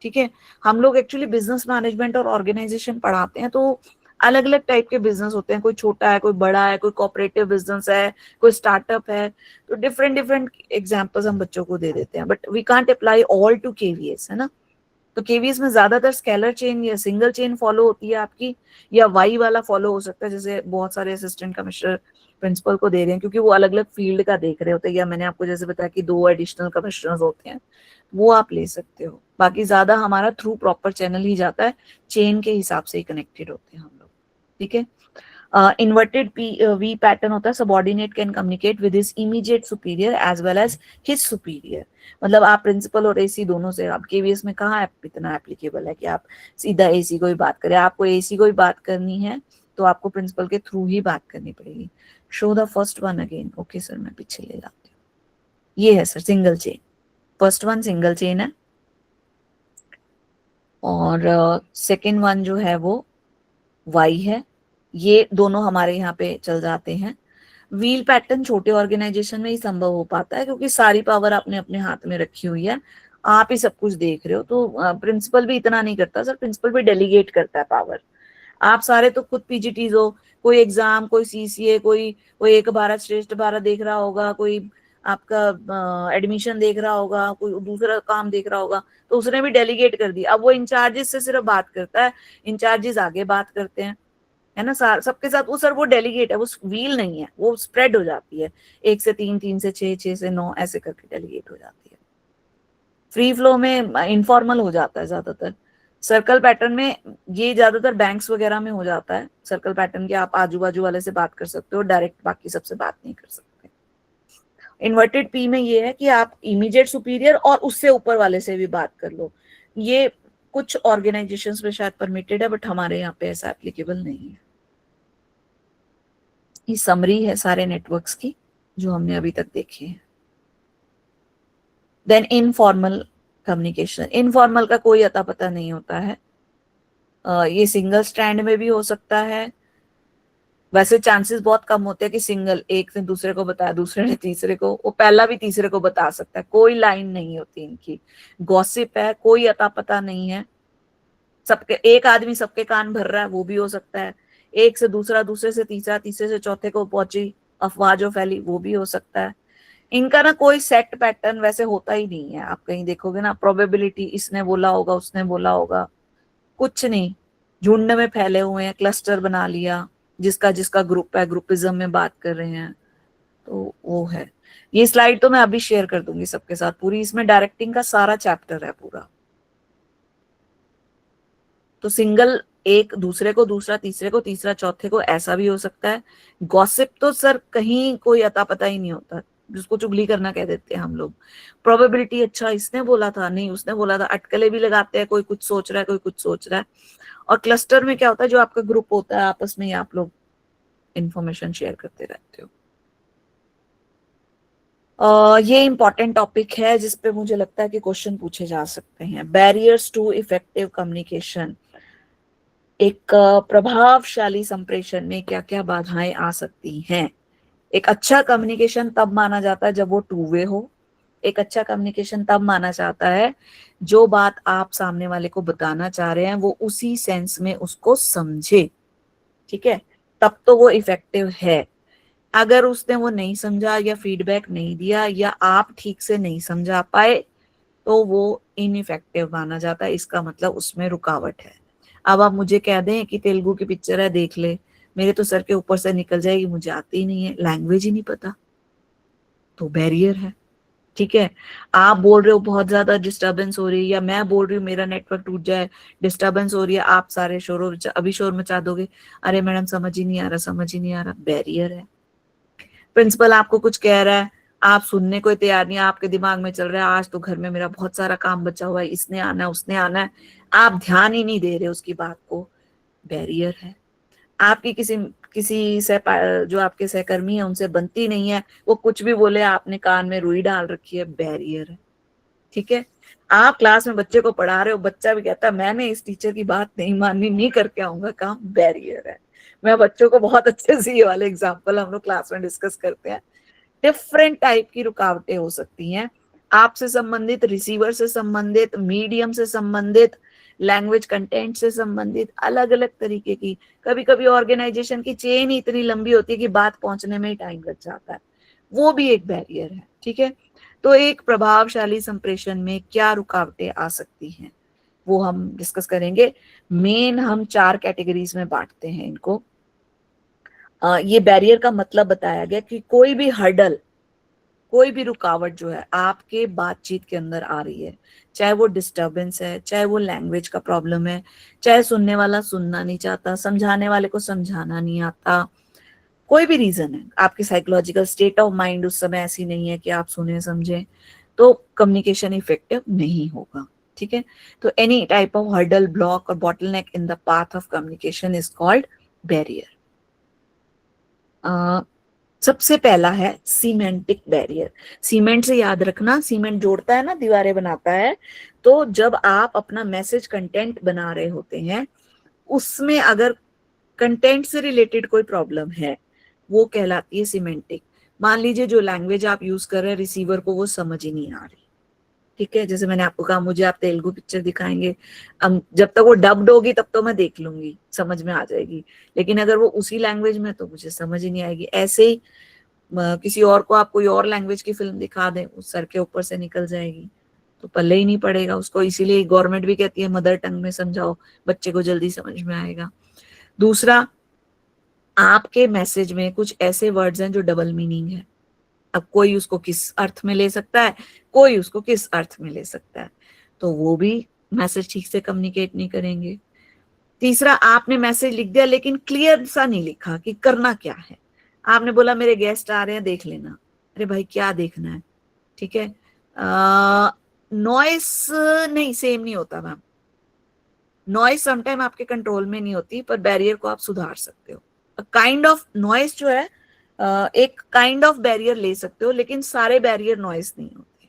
ठीक है, हम लोग एक्चुअली बिजनेस मैनेजमेंट और ऑर्गेनाइजेशन पढ़ाते हैं, तो अलग अलग टाइप के बिजनेस होते हैं, कोई छोटा है, कोई बड़ा है, कोई कोऑपरेटिव बिजनेस है, कोई स्टार्टअप है, तो डिफरेंट डिफरेंट एग्जांपल्स हम बच्चों को दे देते हैं, but we can't apply all to KVS, है ना। तो केवीएस में ज्यादातर स्केलर चेन या सिंगल चेन फॉलो होती है आपकी, या वाई वाला फॉलो हो सकता है, जैसे बहुत सारे असिस्टेंट कमिश्नर प्रिंसिपल को दे रहे हैं, क्योंकि वो अलग अलग फील्ड का देख रहे होते हैं, या मैंने आपको जैसे बताया कि 2 एडिशनल कमिश्नर्स होते हैं, वो आप ले सकते हो। बाकी ज्यादा हमारा थ्रू प्रॉपर चैनल ही जाता है, चेन के हिसाब से ही कनेक्टेड होते हैं हम लोग। ठीक है, इन्वर्टेड वी पैटर्न होता है, subordinate can communicate with his immediate superior as well as his superior, मतलब आप प्रिंसिपल और एसी दोनों से, आप केवीएस में कहाँ इतना एप्लीकेबल है कि आप सीधा एसी को ही बात करें, आपको एसी को ही बात करनी है तो आपको प्रिंसिपल के थ्रू ही बात करनी पड़ेगी। Show the first one again. Okay sir, मैं पीछे ले जाती हूँ। ये है sir single chain, first one single chain है, और सेकेंड वन जो है वो वाई है। ये दोनों हमारे यहाँ पे चल जाते हैं। व्हील पैटर्न छोटे ऑर्गेनाइजेशन में ही संभव हो पाता है, क्योंकि सारी पावर आपने अपने हाथ में रखी हुई है, आप ही सब कुछ देख रहे हो, तो प्रिंसिपल भी इतना नहीं करता सर, प्रिंसिपल भी डेलीगेट करता है पावर। आप सारे तो खुद पीजीटीज हो, कोई एग्जाम, कोई सीसीए, कोई एक भारत श्रेष्ठ भारत देख रहा होगा, कोई आपका एडमिशन देख रहा होगा, कोई दूसरा काम देख रहा होगा, तो उसने भी डेलीगेट कर दिया। अब वो इंचार्जेस से सिर्फ बात करता है, इंचार्जेस आगे बात करते हैं, है ना, सबके साथ वो सर वो डेलीगेट है, वो व्हील नहीं है, वो स्प्रेड हो जाती है, 1 से 3, 3 से 6, 6 से 9 ऐसे करके डेलीगेट हो जाती है। फ्री फ्लो में इनफॉर्मल हो जाता है ज्यादातर। सर्कल पैटर्न में ये ज्यादातर बैंक्स वगैरह में हो जाता है। सर्कल पैटर्न के आप आजू बाजू वाले से बात कर सकते हो, डायरेक्ट बाकी सबसे बात नहीं कर सकते। इन्वर्टेड पी में ये है कि आप इमीडिएट सुपीरियर और उससे ऊपर वाले से भी बात कर लो। ये कुछ ऑर्गेनाइजेशंस में शायद परमिटेड है, बट हमारे यहाँ पे ऐसा एप्लीकेबल नहीं है। ये समरी है सारे नेटवर्क्स की जो हमने अभी तक देखे हैं। देन इनफॉर्मल कम्युनिकेशन, इनफॉर्मल का कोई अता पता नहीं होता है। ये सिंगल स्ट्रैंड में भी हो सकता है, वैसे चांसेस बहुत कम होते हैं कि सिंगल एक ने दूसरे को बताया, दूसरे ने तीसरे को, वो पहला भी तीसरे को बता सकता है, कोई लाइन नहीं होती इनकी, गॉसिप है, कोई अता पता नहीं है। सबके एक आदमी सबके कान भर रहा है, वो भी हो सकता है। एक से दूसरा, दूसरे से तीसरा, तीसरे से चौथे को पहुंची अफवाह जो फैली, वो भी हो सकता है। इनका ना कोई सेट पैटर्न वैसे होता ही नहीं है। आप कहीं देखोगे ना प्रोबेबिलिटी, इसने बोला होगा, उसने बोला होगा, कुछ नहीं, झुंड में फैले हुए हैं, क्लस्टर बना लिया, जिसका जिसका ग्रुप है, ग्रुपिज्म में बात कर रहे हैं, तो वो है। ये स्लाइड तो मैं अभी शेयर कर दूंगी सबके साथ पूरी, इसमें डायरेक्टिंग का सारा चैप्टर है पूरा। तो सिंगल एक दूसरे को, दूसरा तीसरे को, तीसरा चौथे को, ऐसा भी हो सकता है। गॉसिप तो सर कहीं कोई अता पता ही नहीं होता, जिसको चुगली करना कह देते हैं हम लोग। प्रोबेबिलिटी, अच्छा इसने बोला था, नहीं उसने बोला था, अटकले भी लगाते हैं, कोई कुछ सोच रहा है, कोई कुछ सोच रहा है। और क्लस्टर में क्या होता है, जो आपका ग्रुप होता है आपस में ही आप लोग इंफॉर्मेशन शेयर करते रहते हो। ये इंपॉर्टेंट टॉपिक है जिसपे मुझे लगता है कि क्वेश्चन पूछे जा सकते हैं। बैरियर्स टू इफेक्टिव कम्युनिकेशन, एक प्रभावशाली संप्रेषण में क्या क्या बाधाएं आ सकती हैं। एक अच्छा कम्युनिकेशन तब माना जाता है जब वो टू वे हो। एक अच्छा कम्युनिकेशन तब माना जाता है जो बात आप सामने वाले को बताना चाह रहे हैं वो उसी सेंस में उसको समझे, ठीक है, तब तो वो इफेक्टिव है। अगर उसने वो नहीं समझा या फीडबैक नहीं दिया या आप ठीक से नहीं समझा पाए तो वो इनइफेक्टिव माना जाता है। इसका मतलब उसमें रुकावट है। अब आप मुझे कह दें कि तेलुगु की पिक्चर है देख ले, मेरे तो सर के ऊपर से निकल जाएगी, मुझे आती ही नहीं है, लैंग्वेज ही नहीं पता, तो बैरियर है। ठीक है, आप बोल रहे हो बहुत ज्यादा डिस्टरबेंस हो रही है, या मैं बोल रही हूँ मेरा नेटवर्क टूट जाए, डिस्टरबेंस हो रही है, आप सारे अभी शोर मचा दोगे, अरे मैडम समझ ही नहीं आ रहा, समझ ही नहीं आ रहा, बैरियर है। प्रिंसिपल आपको कुछ कह रहा है, आप सुनने को तैयार नहीं, आपके दिमाग में चल रहा है आज तो घर में मेरा बहुत सारा काम बचा हुआ है, इसने आना है उसने आना है, आप ध्यान ही नहीं दे रहे उसकी बात को, बैरियर है। आपकी किसी से जो आपके सहकर्मी है उनसे बनती नहीं है, वो कुछ भी बोले आपने कान में रुई डाल रखी है, बैरियर है। ठीक है, आप क्लास में बच्चे को पढ़ा रहे हो, बच्चा भी कहता है मैंने इस टीचर की बात नहीं माननी, नहीं करके आऊंगा काम, बैरियर है। मैं बच्चों को बहुत अच्छे से ये वाले एग्जाम्पल हम लोग क्लास में डिस्कस करते हैं। डिफरेंट टाइप की रुकावटें हो सकती हैं, आपसे संबंधित, रिसीवर से संबंधित, मीडियम से संबंधित, लैंग्वेज कंटेंट से संबंधित, अलग अलग तरीके की। कभी कभी ऑर्गेनाइजेशन की चेन ही इतनी लंबी होती है कि बात पहुंचने में ही टाइम लग जाता है, वो भी एक बैरियर है। ठीक है, तो एक प्रभावशाली संप्रेषण में क्या रुकावटें आ सकती हैं वो हम डिस्कस करेंगे। मेन हम 4 कैटेगरीज में बांटते हैं इनको। ये बैरियर का मतलब बताया गया कि कोई भी हर्डल, कोई भी रुकावट जो है आपके बातचीत के अंदर आ रही है, चाहे वो डिस्टरबेंस है, चाहे वो लैंग्वेज का प्रॉब्लम है, चाहे सुनने वाला सुनना नहीं चाहता, समझाने वाले को समझाना नहीं आता, कोई भी रीजन है, आपकी साइकोलॉजिकल स्टेट ऑफ माइंड उस समय ऐसी नहीं है कि आप सुने समझें, तो कम्युनिकेशन इफेक्टिव नहीं होगा। ठीक है, तो any type of hurdle, block और bottleneck in the path of communication is called barrier. सबसे पहला है सीमेंटिक बैरियर। सीमेंट से याद रखना, सीमेंट जोड़ता है ना, दीवारें बनाता है, तो जब आप अपना मैसेज कंटेंट बना रहे होते हैं उसमें अगर कंटेंट से रिलेटेड कोई प्रॉब्लम है वो कहलाती है सीमेंटिक। मान लीजिए जो लैंग्वेज आप यूज कर रहे हैं रिसीवर को वो समझ ही नहीं आ रही, ठीक है, जैसे मैंने आपको कहा मुझे आप तेलुगु पिक्चर दिखाएंगे, जब तक वो डब्ड होगी तब तो मैं देख लूंगी, समझ में आ जाएगी, लेकिन अगर वो उसी लैंग्वेज में तो मुझे समझ ही नहीं आएगी। ऐसे ही किसी और को आप कोई और लैंग्वेज की फिल्म दिखा दें, उस सर के ऊपर से निकल जाएगी, तो पल्ले ही नहीं पड़ेगा उसको। इसीलिए गवर्नमेंट भी कहती है मदर टंग में समझाओ, बच्चे को जल्दी समझ में आएगा। दूसरा, आपके मैसेज में कुछ ऐसे वर्ड्स हैं जो डबल मीनिंग है, अब कोई उसको किस अर्थ में ले सकता है, कोई उसको किस अर्थ में ले सकता है, तो वो भी मैसेज ठीक से कम्युनिकेट नहीं करेंगे। तीसरा, आपने मैसेज लिख दिया लेकिन क्लियर सा नहीं लिखा कि करना क्या है। आपने बोला मेरे गेस्ट आ रहे हैं देख लेना, अरे भाई क्या देखना है, ठीक है। नॉइस नहीं, सेम नहीं होता मैम, नॉइस समटाइम आपके कंट्रोल में नहीं होती, पर बैरियर को आप सुधार सकते हो। काइंड ऑफ नॉइस जो है, एक काइंड ऑफ बैरियर ले सकते हो, लेकिन सारे बैरियर नॉइस नहीं होते।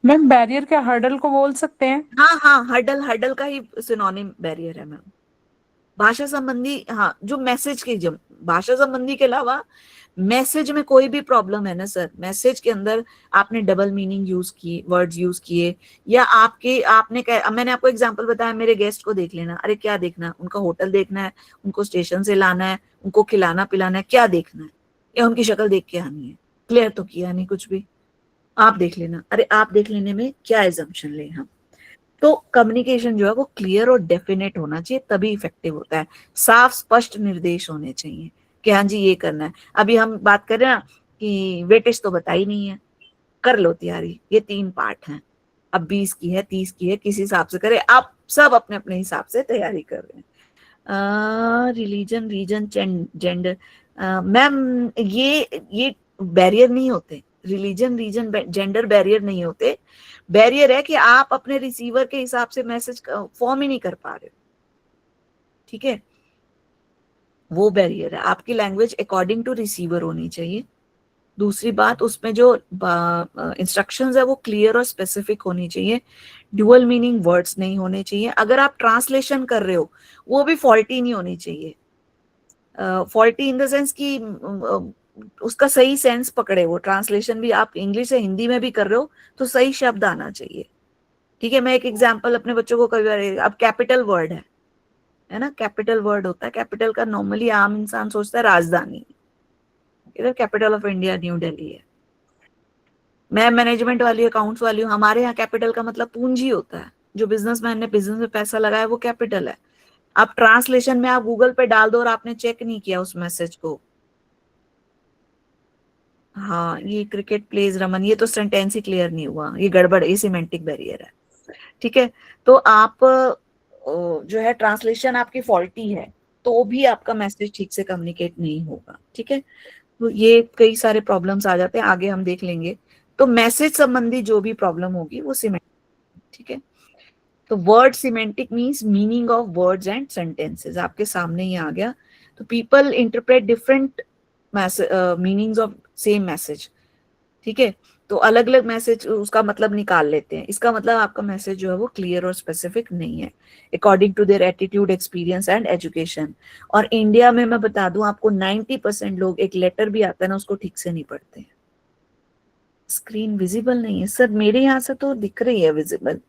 मैम बैरियर क्या हर्डल को बोल सकते हैं? हाँ हाँ, हर्डल, हर्डल का ही सिनोनिम बैरियर है मैम। भाषा संबंधी, हाँ, जो मैसेज की, जब भाषा संबंधी के अलावा मैसेज में कोई भी प्रॉब्लम है ना सर, मैसेज के अंदर आपने डबल मीनिंग यूज किए, वर्ड्स यूज किए, या मैंने आपको एग्जांपल बताया मेरे गेस्ट को देख लेना, अरे क्या देखना है, उनका होटल देखना है, उनको स्टेशन से लाना है, उनको खिलाना पिलाना है, क्या देखना है, या उनकी शक्ल देख के आनी है, क्लियर तो किया नहीं कुछ भी, आप देख लेना। अरे आप देख लेने में क्या एजम्पशन ले हम, तो कम्युनिकेशन जो है वो क्लियर और डेफिनेट होना चाहिए, तभी इफेक्टिव होता है। साफ स्पष्ट निर्देश होने चाहिए कि हाँ जी ये करना है। अभी हम बात कर रहे हैं ना कि वेटेज तो बताई नहीं है, कर लो तैयारी, ये 3 पार्ट हैं, अब 20 की है, 30 की है, किस हिसाब से करें, आप सब अपने अपने हिसाब से तैयारी कर रहे हैं। रिलीजन, रीजन, जेंडर, मैम ये बैरियर नहीं होते, रिलीजन, रीजन, जेंडर बैरियर नहीं होते। बैरियर है कि आप अपने रिसीवर के हिसाब से मैसेज फॉर्म ही नहीं कर पा रहे हो, ठीक है, वो बैरियर है। आपकी लैंग्वेज अकॉर्डिंग टू रिसीवर होनी चाहिए। दूसरी बात, उसमें जो इंस्ट्रक्शंस है वो क्लियर और स्पेसिफिक होनी चाहिए, ड्यूअल मीनिंग वर्ड्स नहीं होने चाहिए। अगर आप ट्रांसलेशन कर रहे हो वो भी फॉल्टी नहीं होनी चाहिए, फॉल्टी इन द सेंस कि उसका सही सेंस पकड़े। वो ट्रांसलेशन भी आप इंग्लिश से हिंदी में भी कर रहे हो तो सही शब्द आना चाहिए, ठीक है। मैं एक एग्जांपल अपने बच्चों को कई बार, अब कैपिटल वर्ड है ना, कैपिटल वर्ड होता है, कैपिटल का नॉर्मली आम इंसान सोचता है राजधानी, इधर capital of India new Delhi है। मैं मैनेजमेंट वाली, अकाउंट्स वाली हूँ, हमारे यहाँ कैपिटल का मतलब पूंजी होता है, जो बिजनेसमैन ने बिजनेस में पैसा लगाया वो कैपिटल है। आप ट्रांसलेशन में आप गूगल पे डाल दो और आपने चेक नहीं किया उस मैसेज को, हाँ ये क्रिकेट प्लेज रमन, ये तो सेंटेंस ही क्लियर नहीं हुआ, ये गड़बड़, ये सिमेंटिक बैरियर है, ठीक है। तो आप जो है ट्रांसलेशन आपकी फॉल्टी है तो भी आपका मैसेज ठीक से कम्युनिकेट नहीं होगा, ठीक है। तो ये कई सारे प्रॉब्लम्स आ जाते हैं, आगे हम देख लेंगे। तो मैसेज संबंधी जो भी प्रॉब्लम होगी वो सिमेंटिक, ठीक है। तो word semantic means meaning of words and sentences, आपके सामने ही आ गया। तो people interpret different meanings of same message, ठीक है। तो अलग अलग मैसेज उसका मतलब निकाल लेते हैं, इसका मतलब आपका मैसेज जो है वो क्लियर और स्पेसिफिक नहीं है according to their attitude, experience and education. और इंडिया में मैं बता दूं आपको 90% लोग, एक लेटर भी आता है ना उसको ठीक से नहीं पढ़ते हैं। स्क्रीन विजिबल नहीं है सर, मेरे यहाँ से तो दिख रही है विजिबल।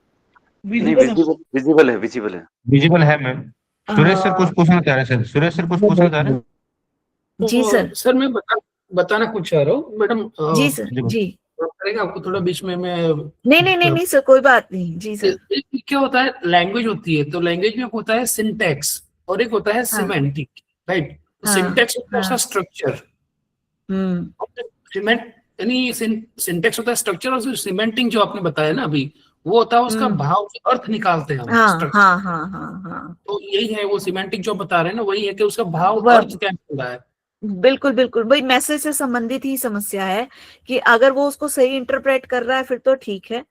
नहीं, विजिबल है, विजिबल है। विजिबल है मैम। सुरेश सर कुछ पूछना चाह रहे हैं सर, सुरेश सर कुछ पूछना चाह रहे हैं। जी सर। सर मैं बताना कुछ चाह रहा हूँ मैडम। जी सर। जी करेगा आपको थोड़ा बीच में मैं नहीं सर, कोई बात नहीं। जी सर। क्या होता है, लैंग्वेज होती है तो लैंग्वेज में एक होता है सिंटैक्स और एक होता है सिमेंटिक, राइट। सिंटैक्स होता है उसका स्ट्रक्चर, यानी सिंटैक्स होता है स्ट्रक्चर, और सिमेंटिक जो आपने बताया ना अभी वो होता है उसका भाव, अर्थ निकालते हैं हम। हाँ। तो यही है वो सिमेंटिक जो बता रहे हैं ना, वही है कि उसका भाव, अर्थ क्या हो रहा है। बिल्कुल भाई, मैसेज से संबंधित ही समस्या है कि अगर वो उसको सही इंटरप्रेट कर रहा है फिर तो ठीक है,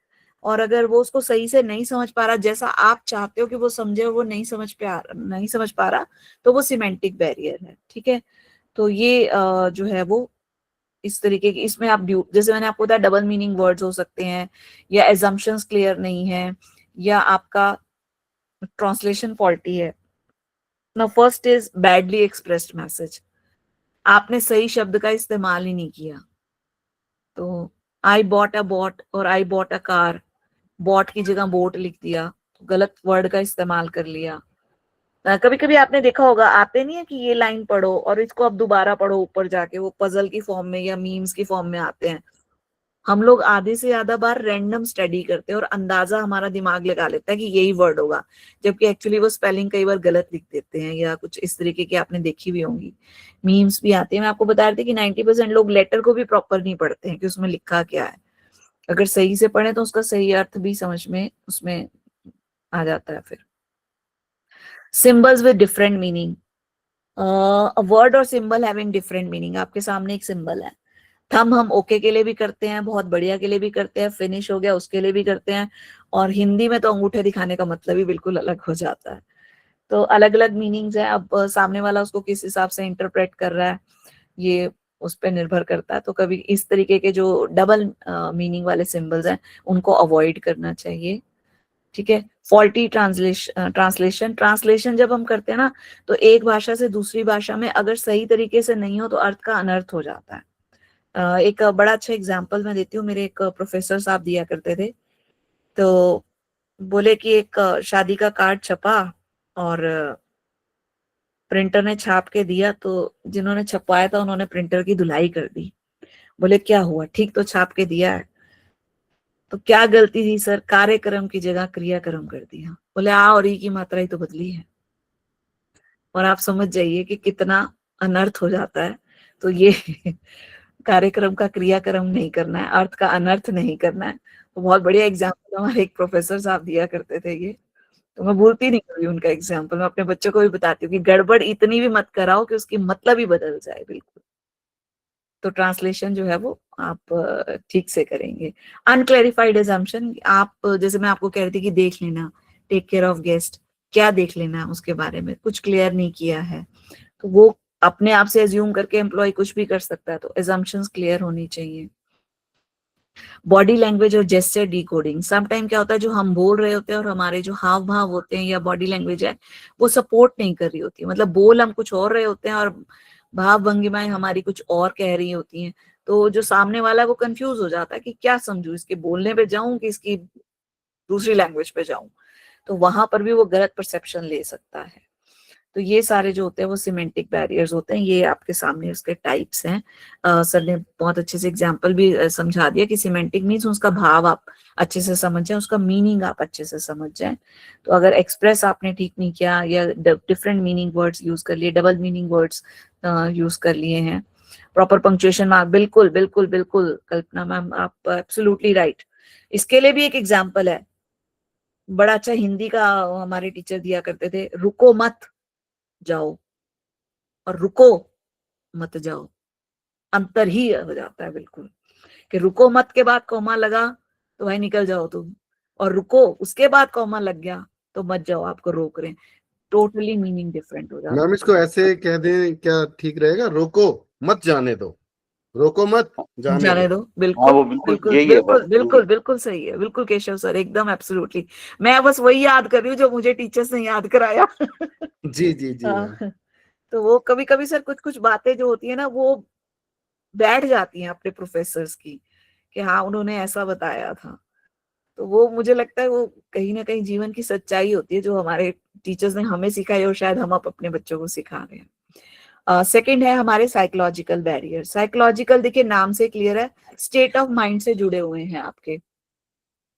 और अगर वो उसको सही से नहीं समझ पा रहा जैसा आप चाहते हो कि वो समझे, वो नहीं समझ पा रहा तो वो सिमेंटिक बैरियर है, ठीक है। तो ये जो है वो इस तरीके की, इसमें आप जैसे मैंने आपको बताया डबल मीनिंग वर्ड्स हो सकते हैं, या एजम्पशंस क्लियर नहीं है, या आपका ट्रांसलेशन फॉल्टी है। Now first is badly expressed message, आपने सही शब्द का इस्तेमाल ही नहीं किया। तो आई बॉट अ बॉट और I bought a car, bought की जगह बोट लिख दिया, तो गलत वर्ड का इस्तेमाल कर लिया। कभी कभी आपने देखा होगा, आते नहीं है कि ये लाइन पढ़ो और इसको अब दोबारा पढ़ो ऊपर जाके, वो पजल की फॉर्म में या मीम्स की फॉर्म में आते हैं। हम लोग आधे से ज्यादा बार रैंडम स्टडी करते हैं और अंदाजा हमारा दिमाग लगा लेता है कि यही वर्ड होगा, जबकि एक्चुअली वो स्पेलिंग कई बार गलत लिख देते हैं या कुछ इस तरीके की आपने देखी भी होंगी। मीम्स भी आते हैं। मैं आपको बता रही थी कि 90% लोग लेटर को भी प्रॉपर नहीं पढ़ते हैं कि उसमें लिखा क्या है। अगर सही से पढ़े तो उसका सही अर्थ भी समझ में उसमें आ जाता है। फिर symbols with different meaning, a word और सिंबल हैविंग डिफरेंट मीनिंग। आपके सामने एक सिंबल है, थंब हम ओके के लिए भी करते हैं, बहुत बढ़िया के लिए भी करते हैं, फिनिश हो गया उसके लिए भी करते हैं, और हिंदी में तो अंगूठे दिखाने का मतलब ही बिल्कुल अलग हो जाता है। तो अलग अलग मीनिंग्स है। अब सामने वाला उसको किस हिसाब से इंटरप्रेट कर रहा है ये उस पर निर्भर करता है। तो कभी इस तरीके के जो डबल मीनिंग वाले सिंबल्स हैं उनको अवॉइड करना चाहिए, ठीक है। फॉल्टी ट्रांसलेशन जब हम करते हैं ना, तो एक भाषा से दूसरी भाषा में अगर सही तरीके से नहीं हो तो अर्थ का अनर्थ हो जाता है। एक बड़ा अच्छा एग्जाम्पल मैं देती हूँ, मेरे एक प्रोफेसर साहब दिया करते थे। तो बोले कि एक शादी का कार्ड छपा और प्रिंटर ने छाप के दिया, तो जिन्होंने छपवाया था उन्होंने प्रिंटर की धुलाई कर दी। बोले क्या हुआ, ठीक तो छाप के दिया है। तो क्या गलती थी सर, कार्यक्रम की जगह क्रियाक्रम कर दिया। बोले आ और ई की मात्रा ही तो बदली है। और आप समझ जाइए कि कितना अनर्थ हो जाता है। तो ये कार्यक्रम का क्रियाक्रम नहीं करना है, अर्थ का अनर्थ नहीं करना है। तो बहुत बढ़िया एग्जाम्पल हमारे एक प्रोफेसर साहब दिया करते थे ये, तो मैं भूलती नहीं कभी उनका एग्जाम्पल। मैं अपने बच्चों को भी बताती हूँ कि गड़बड़ इतनी भी मत कराओ कि उसकी मतलब ही बदल जाए बिल्कुल। तो ट्रांसलेशन जो है वो आप ठीक से करेंगे। अनक्लैरिफाइड assumption, आप जैसे मैं आपको कह रही थी कि देख लेना, टेक केयर ऑफ गेस्ट, क्या देख लेना है उसके बारे में, कुछ क्लियर नहीं किया है, तो वो अपने आप से एज्यूम करके एम्प्लॉय कुछ भी कर सकता है, तो assumptions क्लियर होनी चाहिए। बॉडी लैंग्वेज और जेस्चर डिकोडिंग, समटाइम क्या होता है जो हम बोल रहे होते हैं और हमारे जो हाव भाव होते हैं या बॉडी लैंग्वेज है वो सपोर्ट नहीं कर रही होती है, मतलब बोल हम कुछ और रहे होते हैं और भाव भंगिमाएं हमारी कुछ और कह रही होती हैं, तो जो सामने वाला है वो कंफ्यूज हो जाता है कि क्या समझूं, इसके बोलने पे जाऊं कि इसकी दूसरी लैंग्वेज पे जाऊं, तो वहां पर भी वो गलत परसेप्शन ले सकता है। तो ये सारे जो होते हैं वो सिमेंटिक बैरियर्स होते हैं। ये आपके सामने उसके टाइप्स हैं। सर ने बहुत अच्छे से एग्जांपल भी समझा दिया कि सिमेंटिक मीन्स उसका भाव आप अच्छे से समझ जाए, उसका मीनिंग आप अच्छे से समझ जाए। तो अगर एक्सप्रेस आपने ठीक नहीं किया या डिफरेंट मीनिंग वर्ड्स यूज कर लिए, डबल मीनिंग वर्ड्स यूज कर लिए हैं, प्रॉपर पंक्चुएशन मार्क, बिल्कुल बिल्कुल बिल्कुल कल्पना मैम आप एब्सोल्युटली राइट। इसके लिए भी एक एग्जाम्पल है, बड़ा अच्छा हिंदी का हमारे टीचर दिया करते थे, रुको मत जाओ और रुको मत जाओ, अंतर ही हो जाता है बिल्कुल, कि रुको मत के बाद कॉमा लगा तो भाई निकल जाओ तुम, और रुको उसके बाद कॉमा लग गया तो मत जाओ, आपको रोक रहे हैं, टोटली मीनिंग डिफरेंट हो जाता है। मैम इसको ऐसे कह दें क्या ठीक रहेगा, रोको मत जाने दो, रोको मत जाने दो, हाँ बिल्कुल वो बिल्कुल बिल्कुल यही है बिल्कुल बस। बिल्कुल बिल्कुल सही है, बिल्कुल केशव सर एकदम एब्सोल्युटली। मैं बस वही याद कर रही हूँ जो मुझे टीचर्स ने याद कराया। जी जी जी मैम। हाँ, तो वो कभी कभी सर कुछ कुछ बातें जो होती है ना वो बैठ जाती हैं अपने प्रोफेसर्स की, कि हाँ उन्होंने ऐसा बताया था, तो वो मुझे लगता है वो कहीं ना कहीं जीवन की सच्चाई होती है जो हमारे टीचर्स ने हमें सिखाई और शायद हम अपने बच्चों को सिखा रहे हैं। सेकंड है हमारे साइकोलॉजिकल बैरियर। साइकोलॉजिकल देखिए नाम से क्लियर है, स्टेट ऑफ माइंड से जुड़े हुए हैं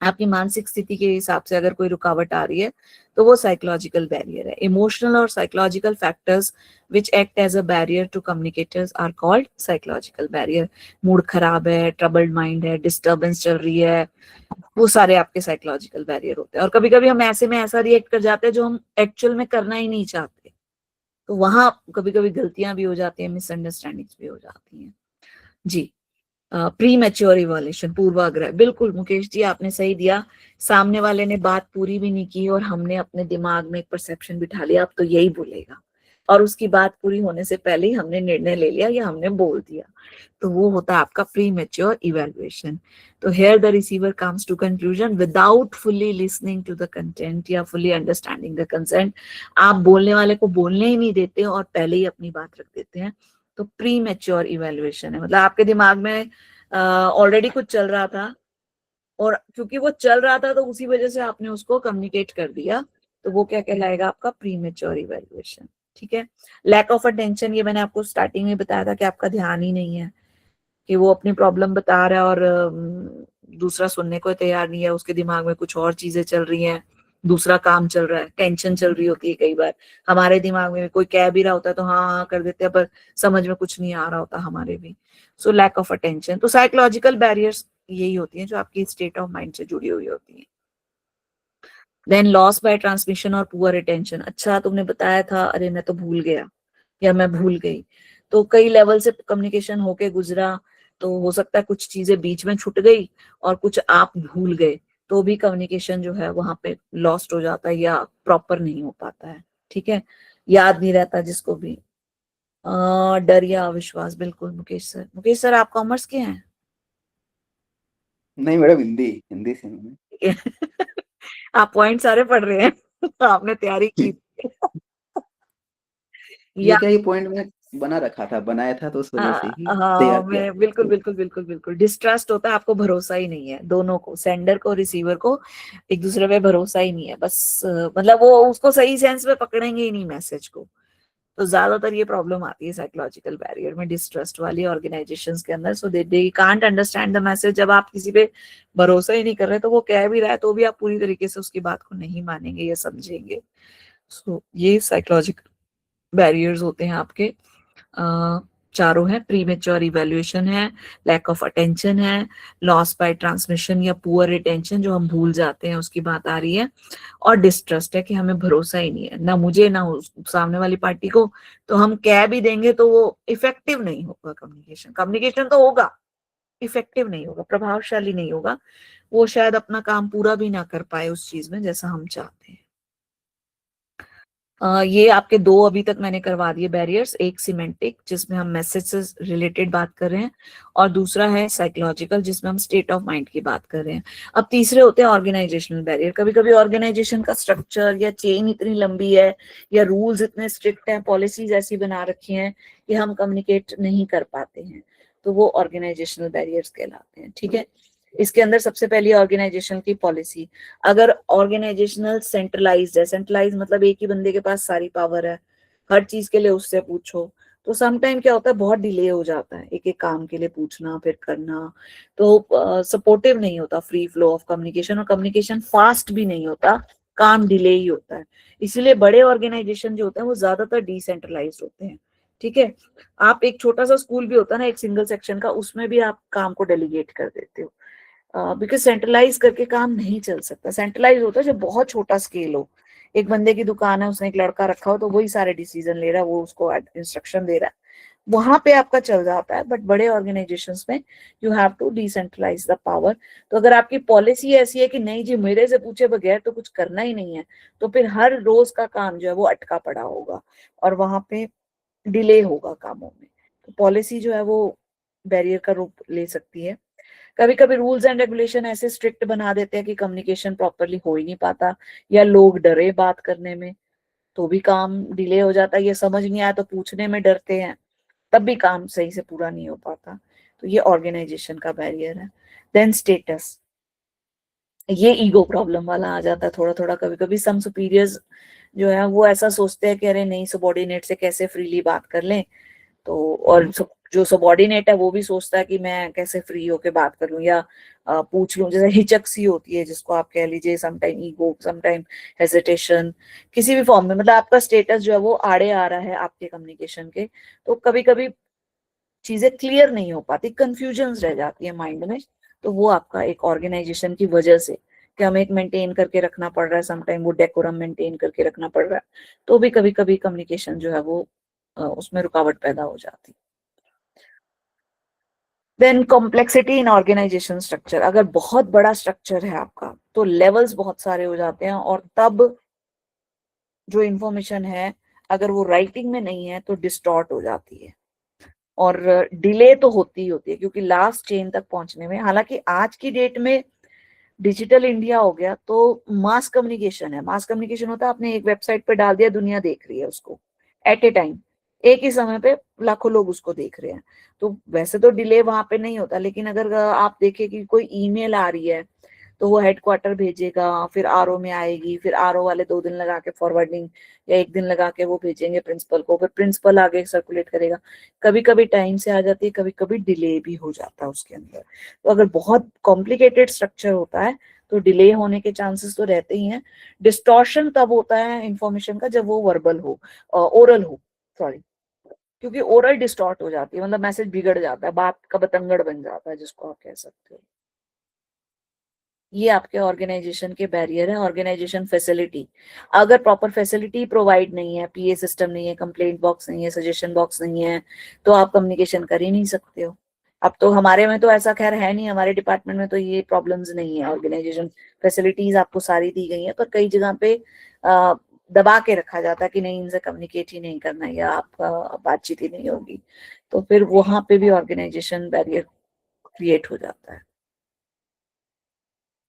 आपकी मानसिक स्थिति के हिसाब से अगर कोई रुकावट आ रही है तो वो साइकोलॉजिकल बैरियर है। इमोशनल और psychological factors which act as a barrier to communicators are called psychological barrier. Mood खराब है, ट्रबल्ड माइंड है, डिस्टर्बेंस चल रही है, वो सारे आपके साइकोलॉजिकल बैरियर होते हैं। और कभी कभी हम ऐसे में ऐसा रिएक्ट कर जाते हैं जो हम एक्चुअल में करना ही नहीं चाहते, तो वहां कभी कभी गलतियां भी हो जाती हैं, मिसअंडरस्टैंडिंग्स भी हो जाती हैं। जी, प्री मैच्योर इवोल्यूशन, पूर्वाग्रह, बिल्कुल मुकेश जी आपने सही दिया। सामने वाले ने बात पूरी भी नहीं की और हमने अपने दिमाग में एक परसेप्शन बिठा लिया, अब तो यही बोलेगा, और उसकी बात पूरी होने से पहले ही हमने निर्णय ले लिया या हमने बोल दिया, तो वो होता है आपका प्री मैच्योर इवैल्यूएशन। तो here the receiver comes to conclusion without fully listening to the content या फुल्ली अंडरस्टैंडिंग द कंसेंट। आप बोलने वाले को बोलने ही नहीं देते और पहले ही अपनी बात रख देते हैं, तो प्री मैच्योर इवैल्यूएशन है। मतलब आपके दिमाग में ऑलरेडी कुछ चल रहा था और क्योंकि वो चल रहा था तो उसी वजह से आपने उसको कम्युनिकेट कर दिया, तो वो क्या कहलाएगा आपका प्री मैच्योर इवैल्यूएशन। ठीक है। लैक ऑफ अटेंशन, ये मैंने आपको स्टार्टिंग में बताया था कि आपका ध्यान ही नहीं है, कि वो अपनी प्रॉब्लम बता रहा है और दूसरा सुनने को तैयार नहीं है, उसके दिमाग में कुछ और चीजें चल रही हैं, दूसरा काम चल रहा है, टेंशन चल रही होती है। कई बार हमारे दिमाग में कोई कह भी रहा होता है तो हाँ हाँ कर देते हैं, पर समझ में कुछ नहीं आ रहा होता हमारे भी। So lack of attention. तो साइकोलॉजिकल बैरियर्स यही होती हैं जो आपकी स्टेट ऑफ माइंड से जुड़ी हुई होती हैं। देन लॉस बाय ट्रांसमिशन और पुअर अटेंशन। अच्छा तुमने बताया था, अरे मैं तो भूल गया या मैं भूल गई, तो कई लेवल से कम्युनिकेशन होके गुजरा, तो हो सकता है कुछ चीजें बीच में छूट गई और कुछ आप भूल गए, तो भी कम्युनिकेशन जो है वहां पे लॉस्ट हो जाता है या प्रॉपर नहीं हो पाता है। ठीक है, याद नहीं रहता जिसको भी। डर या अविश्वास, बिल्कुल मुकेश सर। मुकेश सर आप कॉमर्स के हैं? नहीं मैडम, हिंदी से हूँ। आप पॉइंट सारे पढ़ रहे हैं। आपने तैयारी की। ये क्या, ये पॉइंट में बना रखा था, बनाया था तो उस वजह से ही हाँ तैयार किया। मैं बिल्कुल बिल्कुल बिल्कुल बिल्कुल डिस्ट्रस्ट होता है, आपको भरोसा ही नहीं है, दोनों को, सेंडर को रिसीवर को एक दूसरे पे भरोसा ही नहीं है, बस मतलब वो उसको सही सेंस में पकड़ेंगे ही नहीं मैसेज को। तो ज्यादातर ये प्रॉब्लम आती है साइकोलॉजिकल बैरियर में, डिस्ट्रस्ट वाली ऑर्गेनाइजेशंस के अंदर। So they can't understand the message. जब आप किसी पे भरोसा ही नहीं कर रहे तो वो कह भी रहा है तो भी आप पूरी तरीके से उसकी बात को नहीं मानेंगे या समझेंगे। सो ये साइकोलॉजिकल बैरियर्स होते हैं आपके। चारों है, प्रीमेच्योर इवैल्यूएशन है, लैक ऑफ अटेंशन है, लॉस बाय ट्रांसमिशन या पुअर रिटेंशन जो हम भूल जाते हैं उसकी बात आ रही है, और डिस्ट्रस्ट है कि हमें भरोसा ही नहीं है ना मुझे ना सामने वाली पार्टी को, तो हम कह भी देंगे तो वो इफेक्टिव नहीं होगा। कम्युनिकेशन तो होगा, इफेक्टिव नहीं होगा, प्रभावशाली नहीं होगा, वो शायद अपना काम पूरा भी ना कर पाए उस चीज में जैसा हम चाहते हैं। ये आपके दो अभी तक मैंने करवा दिए बैरियर्स, एक सिमेंटिक जिसमें हम मैसेज से रिलेटेड बात कर रहे हैं, और दूसरा है साइकोलॉजिकल जिसमें हम स्टेट ऑफ माइंड की बात कर रहे हैं। अब तीसरे होते हैं ऑर्गेनाइजेशनल बैरियर। कभी कभी ऑर्गेनाइजेशन का स्ट्रक्चर या चेन इतनी लंबी है या रूल्स इतने स्ट्रिक्ट हैं, पॉलिसीज ऐसी बना रखी हैं कि हम कम्युनिकेट नहीं कर पाते हैं, तो वो ऑर्गेनाइजेशनल बैरियर्स कहलाते हैं। ठीक है, इसके अंदर सबसे पहली ऑर्गेनाइजेशन की पॉलिसी। अगर ऑर्गेनाइजेशनल सेंट्रलाइज्ड है, सेंट्रलाइज मतलब एक ही बंदे के पास सारी पावर है, हर चीज के लिए उससे पूछो, तो समटाइम क्या होता है, बहुत डिले हो जाता है एक एक काम के लिए पूछना फिर करना, तो सपोर्टिव नहीं होता फ्री फ्लो ऑफ कम्युनिकेशन, और कम्युनिकेशन फास्ट भी नहीं होता, काम डिले ही होता है। इसीलिए बड़े ऑर्गेनाइजेशन जो होते हैं वो ज्यादातर डिसेंट्रलाइज होते हैं। ठीक है, आप एक छोटा सा स्कूल भी होता है ना एक सिंगल सेक्शन का, उसमें भी आप काम को डेलीगेट कर देते हो, बिकॉज सेंट्रलाइज करके काम नहीं चल सकता। सेंट्रलाइज होता है जब बहुत छोटा स्केल हो, एक बंदे की दुकान है, उसने एक लड़का रखा हो तो वही सारे डिसीजन ले रहा है, वो उसको इंस्ट्रक्शन दे रहा है, वहां पे आपका चल जाता है। बट बड़े ऑर्गेनाइजेशंस में you have to decentralize the power. तो अगर आपकी पॉलिसी ऐसी है कि नहीं जी मेरे से पूछे बगैर तो कुछ करना ही नहीं है, तो फिर हर रोज का काम जो है वो अटका पड़ा होगा और वहां पे डिले होगा कामों में। तो पॉलिसी जो है वो बैरियर का रूप ले सकती है। कभी कभी रूल्स एंड रेगुलेशन ऐसे स्ट्रिक्ट बना देते हैं कि कम्युनिकेशन प्रॉपरली हो ही नहीं पाता, या लोग डरे बात करने में तो भी काम डिले हो जाता है, ये समझ नहीं आया तो पूछने में डरते हैं तब भी काम सही से पूरा नहीं हो पाता। तो ये ऑर्गेनाइजेशन का बैरियर है। देन स्टेटस, ये ईगो प्रॉब्लम वाला आ जाता है थोड़ा थोड़ा। कभी कभी सम सुपीरियर्स जो है वो ऐसा सोचते हैं कि अरे नहीं सबॉर्डिनेट से कैसे फ्रीली बात कर लें, तो और जो सबॉर्डिनेट है वो भी सोचता है कि मैं कैसे फ्री होके बात कर लूं या पूछ लूं, जैसे हिचक सी होती है जिसको आप कह लीजिए, समटाइम ईगो, समटाइम हेजिटेशन, किसी भी फॉर्म में, मतलब आपका स्टेटस जो है वो आड़े आ रहा है आपके कम्युनिकेशन के, तो कभी कभी चीजें क्लियर नहीं हो पाती, कंफ्यूजन रह जाती है माइंड में, तो वो आपका एक ऑर्गेनाइजेशन की वजह से कि हमें एक मेंटेन करके रखना पड़ रहा है, समटाइम वो डेकोरम मेंटेन करके रखना पड़ रहा है, तो भी कभी कभी कम्युनिकेशन जो है वो उसमें रुकावट पैदा हो जाती। Then complexity in organization structure, अगर बहुत बड़ा स्ट्रक्चर है आपका तो लेवल्स बहुत सारे हो जाते हैं, और तब जो इंफॉर्मेशन है अगर वो राइटिंग में नहीं है तो डिस्टॉर्ट हो जाती है और डिले तो होती ही होती है, क्योंकि लास्ट चेन तक पहुंचने में, हालांकि आज की डेट में डिजिटल इंडिया हो गया तो मास कम्युनिकेशन है। मास कम्युनिकेशन होता है आपने एक वेबसाइट पे डाल दिया, दुनिया देख रही है उसको एट ए टाइम, एक ही समय पे लाखों लोग उसको देख रहे हैं, तो वैसे तो डिले वहां पे नहीं होता। लेकिन अगर आप देखें कि कोई ईमेल आ रही है तो वो हेडक्वार्टर भेजेगा, फिर आरओ में आएगी, फिर आरओ वाले 2 दिन लगा के फॉरवर्डिंग या 1 दिन लगा के वो भेजेंगे प्रिंसिपल को, फिर प्रिंसिपल आगे सर्कुलेट करेगा, कभी कभी टाइम से आ जाती है, कभी कभी डिले भी हो जाता है उसके अंदर। तो अगर बहुत कॉम्प्लिकेटेड स्ट्रक्चर होता है तो डिले होने के चांसेस तो रहते ही हैं। डिस्टॉर्शन तब होता है इंफॉर्मेशन का जब वो वर्बल हो, ओरल हो, सॉरी, क्योंकि ओरल डिस्टॉर्ट हो जाती है, मतलब मैसेज बिगड़ जाता है, बात का बतंगड़ बन जाता है जिसको आप कह सकते हो। ये आपके ऑर्गेनाइजेशन के बैरियर है। ऑर्गेनाइजेशन फैसिलिटी, अगर प्रॉपर फैसिलिटी प्रोवाइड नहीं है, पीए सिस्टम नहीं है, कंप्लेंट बॉक्स नहीं है, सजेशन बॉक्स नहीं है, तो आप कम्युनिकेशन कर ही नहीं सकते हो। अब तो हमारे में तो ऐसा खैर है नहीं, हमारे डिपार्टमेंट में तो ये प्रॉब्लम्स नहीं है, ऑर्गेनाइजेशन फैसिलिटीज आपको सारी दी गई है, पर कई जगह पे दबा के रखा जाता है कि नहीं इनसे कम्युनिकेट ही नहीं करना या आपका बातचीत ही नहीं होगी, तो फिर वहां पे भी ऑर्गेनाइजेशन बैरियर क्रिएट हो जाता है।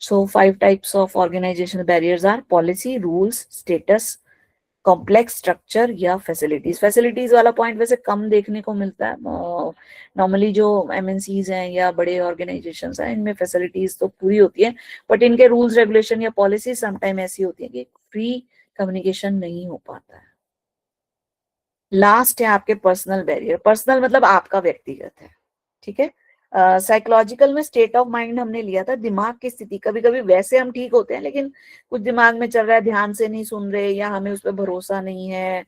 So 5 types of organizational barriers are policy, rules, status, complex structure या facilities। facilities वाला पॉइंट वैसे कम देखने को मिलता है, नॉर्मली जो MNCs हैं या बड़े ऑर्गेनाइजेशंस हैं इनमें फैसिलिटीज तो पूरी होती है, बट इनके रूल्स रेगुलेशन या पॉलिसी समटाइम ऐसी होती है कि फ्री कम्युनिकेशन नहीं हो पाता है। लास्ट है आपके पर्सनल बैरियर। पर्सनल मतलब आपका व्यक्तिगत है, ठीक है। साइकोलॉजिकल में स्टेट ऑफ माइंड हमने लिया था, दिमाग की स्थिति। कभी कभी वैसे हम ठीक होते हैं लेकिन कुछ दिमाग में चल रहा है, ध्यान से नहीं सुन रहे या हमें उस पर भरोसा नहीं है,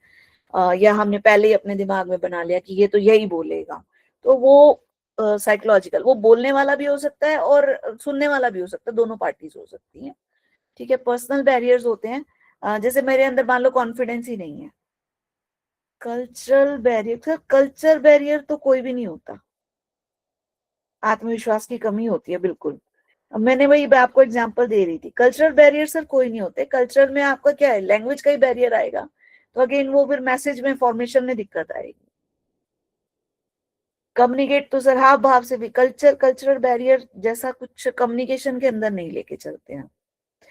या हमने पहले ही अपने दिमाग में बना लिया कि ये तो यही बोलेगा, तो वो साइकोलॉजिकल, वो बोलने वाला भी हो सकता है और सुनने वाला भी हो सकता है, दोनों पार्टीज हो सकती हैं। ठीक है। पर्सनल बैरियर्स होते हैं, जैसे मेरे अंदर मान लो कॉन्फिडेंस ही नहीं है। कल्चरल बैरियर, कल्चर बैरियर तो कोई भी नहीं होता, आत्मविश्वास की कमी होती है बिल्कुल। अब मैंने वही आपको एग्जांपल दे रही थी, कल्चरल बैरियर सर कोई नहीं होते। कल्चर में आपका क्या है, लैंग्वेज का ही बैरियर आएगा, तो अगेन वो फिर मैसेज में फॉर्मेशन में दिक्कत आएगी। कम्युनिकेट तो सर हाव भाव से भी, कल्चरल बैरियर जैसा कुछ कम्युनिकेशन के अंदर नहीं लेके चलते हैं।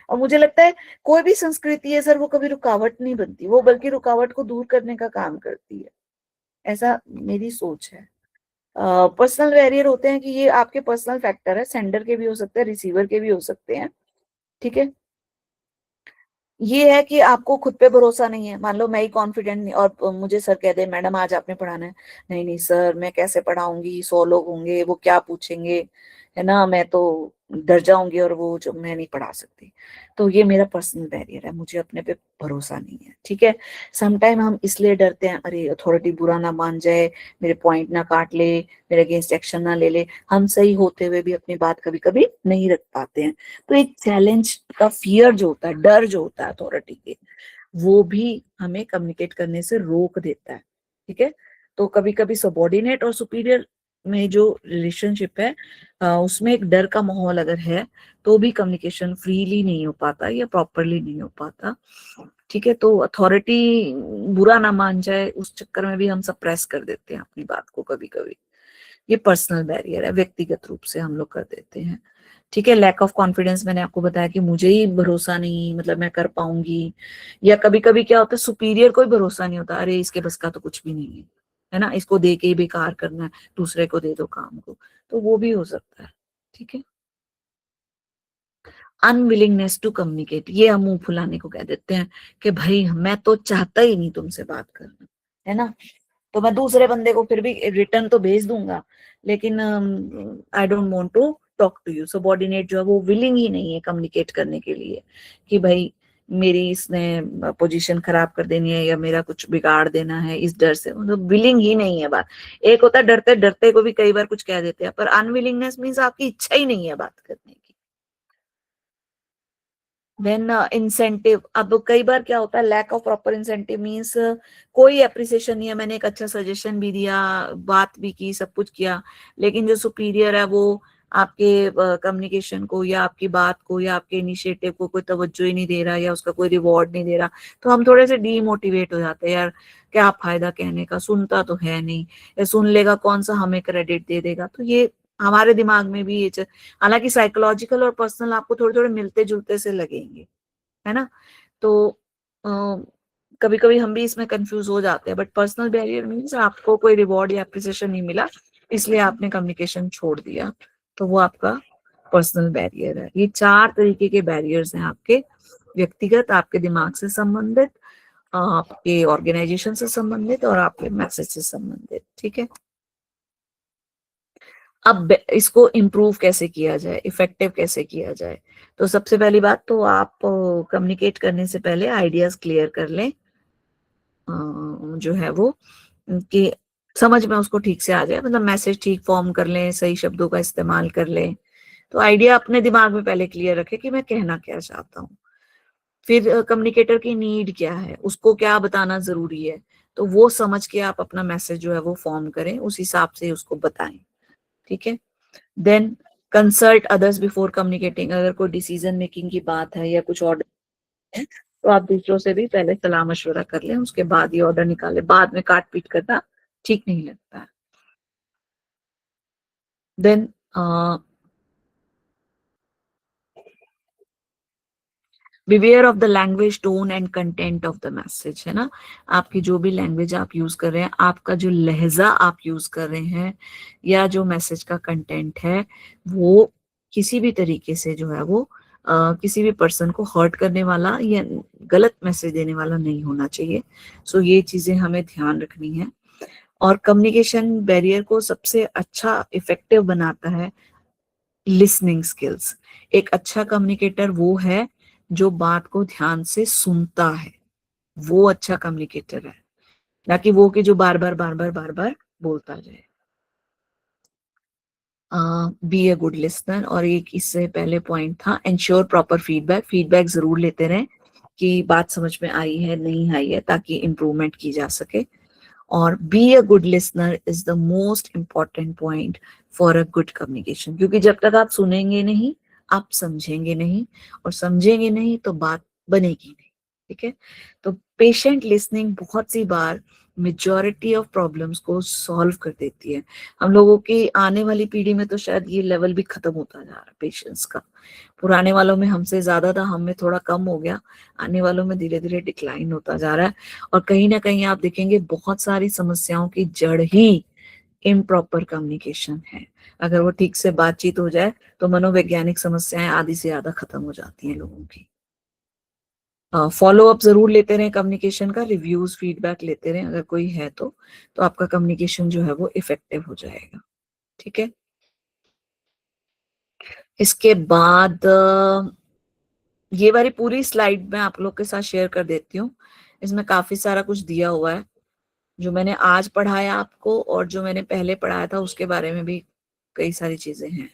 और मुझे लगता है कोई भी संस्कृति है सर, वो कभी रुकावट नहीं बनती, वो बल्कि रुकावट को दूर करने का काम करती है, ऐसा मेरी सोच है। पर्सनल बैरियर होते हैं कि ये आपके पर्सनल फैक्टर है, सेंडर के भी हो सकते हैं, रिसीवर के भी हो सकते हैं। ठीक है। ये है कि आपको खुद पे भरोसा नहीं है, मान लो मैं ही कॉन्फिडेंट नहीं, और मुझे सर कह दे मैडम आज आपने पढ़ाना है, नहीं नहीं सर मैं कैसे पढ़ाऊंगी, 100 लोग होंगे, वो क्या पूछेंगे, है ना, मैं तो डर जाऊंगी और वो जो मैं नहीं पढ़ा सकती। तो ये मेरा पर्सनल बैरियर है, मुझे अपने पे भरोसा नहीं है। ठीक है। समटाइम हम इसलिए डरते हैं, अरे अथॉरिटी बुरा ना मान जाए, मेरे पॉइंट ना काट ले, मेरे अगेंस्ट एक्शन ना ले ले। हम सही होते हुए भी अपनी बात कभी कभी नहीं रख पाते हैं। तो एक चैलेंज का फियर जो होता है, डर जो होता है अथॉरिटी के, वो भी हमें कम्युनिकेट करने से रोक देता है। ठीक है। तो कभी कभी सबॉर्डिनेट और सुपीरियर में जो रिलेशनशिप है, उसमें एक डर का माहौल अगर है, तो भी कम्युनिकेशन फ्रीली नहीं हो पाता या प्रॉपरली नहीं हो पाता। ठीक है। तो अथॉरिटी बुरा ना मान जाए, उस चक्कर में भी हम सप्रेस कर देते हैं अपनी बात को कभी कभी। ये पर्सनल बैरियर है, व्यक्तिगत रूप से हम लोग कर देते हैं। ठीक है। लैक ऑफ कॉन्फिडेंस, मैंने आपको बताया कि मुझे ही भरोसा नहीं, मतलब मैं कर पाऊंगी। या कभी कभी क्या होता है, सुपीरियर को ही भरोसा नहीं होता, अरे इसके बस का तो कुछ भी नहीं है ना, इसको दे के ही बेकार करना है, दूसरे को दे दो काम को, तो वो भी हो सकता है। ठीक है। अनविलिंगनेस टू कम्युनिकेट, ये हम मुंह फुलाने को कह देते हैं कि भाई मैं तो चाहता ही नहीं तुमसे बात करना, है ना, तो मैं दूसरे बंदे को फिर भी रिटर्न तो भेज दूंगा, लेकिन I don't want to talk to you. Subordinate जो है वो विलिंग ही नहीं है कम्युनिकेट करने के लिए कि भाई मेरी इसने पोजीशन खराब कर देनी है या मेरा कुछ बिगाड़ देना है, इस डर से, मतलब विलिंग ही नहीं है बात। एक होता है डरते डरते को भी कई बार कुछ कह देते हैं, पर अनविलिंगनेस मीन्स आपकी इच्छा ही नहीं है बात करने की। देन इंसेंटिव, अब कई बार क्या होता है, lack of proper incentive means कोई अप्रिसिएशन नहीं है, मैंने एक अच्छा सजेशन भी दिया, बात भी की, सब कुछ किया, लेकिन जो सुपीरियर है वो आपके कम्युनिकेशन को या आपकी बात को या आपके इनिशिएटिव को कोई तवज्जो ही नहीं दे रहा या उसका कोई रिवॉर्ड नहीं दे रहा, तो हम थोड़े से डीमोटिवेट हो जाते हैं, यार क्या फायदा कहने का, सुनता तो है नहीं, या सुन लेगा कौन सा हमें क्रेडिट दे देगा। तो ये हमारे दिमाग में भी ये, हालांकि साइकोलॉजिकल और पर्सनल आपको थोड़े थोड़े मिलते जुलते से लगेंगे, है ना, तो कभी कभी हम भी इसमें कंफ्यूज हो जाते हैं। बट पर्सनल बैरियर मीन्स आपको कोई रिवॉर्ड या अप्रिसिएशन नहीं मिला, इसलिए आपने कम्युनिकेशन छोड़ दिया, तो वो आपका पर्सनल बैरियर है। ये 4 तरीके के बैरियर्स हैं आपके, व्यक्तिगत, आपके दिमाग से संबंधित, आपके ऑर्गेनाइजेशन से संबंधित और आपके मैसेज से संबंधित। ठीक है। अब इसको इम्प्रूव कैसे किया जाए, इफेक्टिव कैसे किया जाए, तो सबसे पहली बात तो आप कम्युनिकेट करने से पहले आइडियाज क्लियर कर लें, जो है वो कि समझ में उसको ठीक से आ जाए, मतलब मैसेज ठीक फॉर्म कर लें, सही शब्दों का इस्तेमाल कर लें। तो आइडिया अपने दिमाग में पहले क्लियर रखें कि मैं कहना क्या चाहता हूँ। फिर कम्युनिकेटर की नीड क्या है, उसको क्या बताना जरूरी है, तो वो समझ के आप अपना मैसेज जो है वो फॉर्म करें, उस हिसाब से उसको बताएं। ठीक है। Then consult others before communicating, अगर कोई डिसीजन मेकिंग की बात है या कुछ ऑर्डर है, तो आप दूसरों से भी पहले सलाह मशवरा कर लें, उसके बाद ये ऑर्डर निकालें, बाद में काट पीट करना ठीक नहीं लगता है। Then beware of the language, tone and content of the message, है ना, आपकी जो भी लैंग्वेज आप यूज कर रहे हैं, आपका जो लहजा आप यूज कर रहे हैं या जो मैसेज का कंटेंट है, वो किसी भी तरीके से जो है वो किसी भी पर्सन को हर्ट करने वाला या गलत मैसेज देने वाला नहीं होना चाहिए। सो ये चीजें हमें ध्यान रखनी है। और कम्युनिकेशन बैरियर को सबसे अच्छा इफेक्टिव बनाता है लिसनिंग स्किल्स। एक अच्छा कम्युनिकेटर वो है जो बात को ध्यान से सुनता है, वो अच्छा कम्युनिकेटर है। ना कि वो कि जो बार बार बोलता जाए। बी ए गुड लिसनर, और एक इससे पहले पॉइंट था एंश्योर प्रॉपर फीडबैक, फीडबैक जरूर लेते रहें कि बात समझ में आई है नहीं आई है, ताकि इम्प्रूवमेंट की जा सके। और be a good listener is the most important point for a good communication, क्योंकि जब तक आप सुनेंगे नहीं आप समझेंगे नहीं, और समझेंगे नहीं तो बात बनेगी नहीं। ठीक है, तो पेशेंट लिसनिंग बहुत सी बार मेजॉरिटी ऑफ प्रॉब्लम्स को सॉल्व कर देती है। हम लोगों की आने वाली पीढ़ी में तो शायद ये लेवल भी खत्म होता जा रहा है पेशेंस का। पुराने वालों में हमसे ज्यादा था, हम में थोड़ा कम हो गया, आने वालों में धीरे धीरे डिक्लाइन होता जा रहा है। और कहीं ना कहीं आप देखेंगे बहुत सारी समस्याओं की जड़ ही इम्प्रॉपर कम्युनिकेशन है। अगर वो ठीक से बातचीत हो जाए तो मनोवैज्ञानिक समस्याएं आधी से ज्यादा खत्म हो जाती हैं लोगों की। फॉलो अप जरूर लेते रहें कम्युनिकेशन का, रिव्यूज फीडबैक लेते रहें अगर कोई है तो आपका कम्युनिकेशन जो है वो इफेक्टिव हो जाएगा। ठीक है, इसके बाद ये वाली पूरी स्लाइड मैं आप लोग के साथ शेयर कर देती हूँ। इसमें काफी सारा कुछ दिया हुआ है, जो मैंने आज पढ़ाया आपको और जो मैंने पहले पढ़ाया था उसके बारे में भी कई सारी चीजें हैं।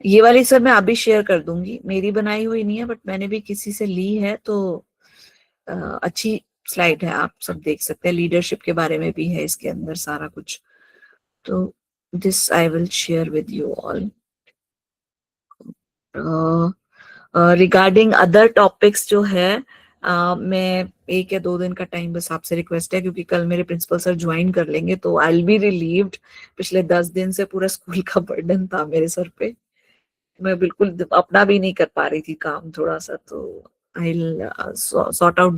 ये वाली सर मैं अभी शेयर कर दूंगी, मेरी बनाई हुई नहीं है बट मैंने भी किसी से ली है, तो अच्छी स्लाइड है, आप सब देख सकते हैं। लीडरशिप के बारे में भी है इसके अंदर सारा कुछ, तो this I will share with you all. Regarding other topics जो है मैं 1 या 2 दिन का टाइम बस आपसे रिक्वेस्ट है, क्योंकि कल मेरे प्रिंसिपल सर ज्वाइन कर लेंगे तो आई विल बी रिलीव्ड। पिछले 10 दिन से पूरा स्कूल का बर्डन था मेरे सर पे, मैं बिल्कुल अपना भी नहीं कर पा रही थी काम थोड़ा सा, तो आई विल सॉर्ट आउट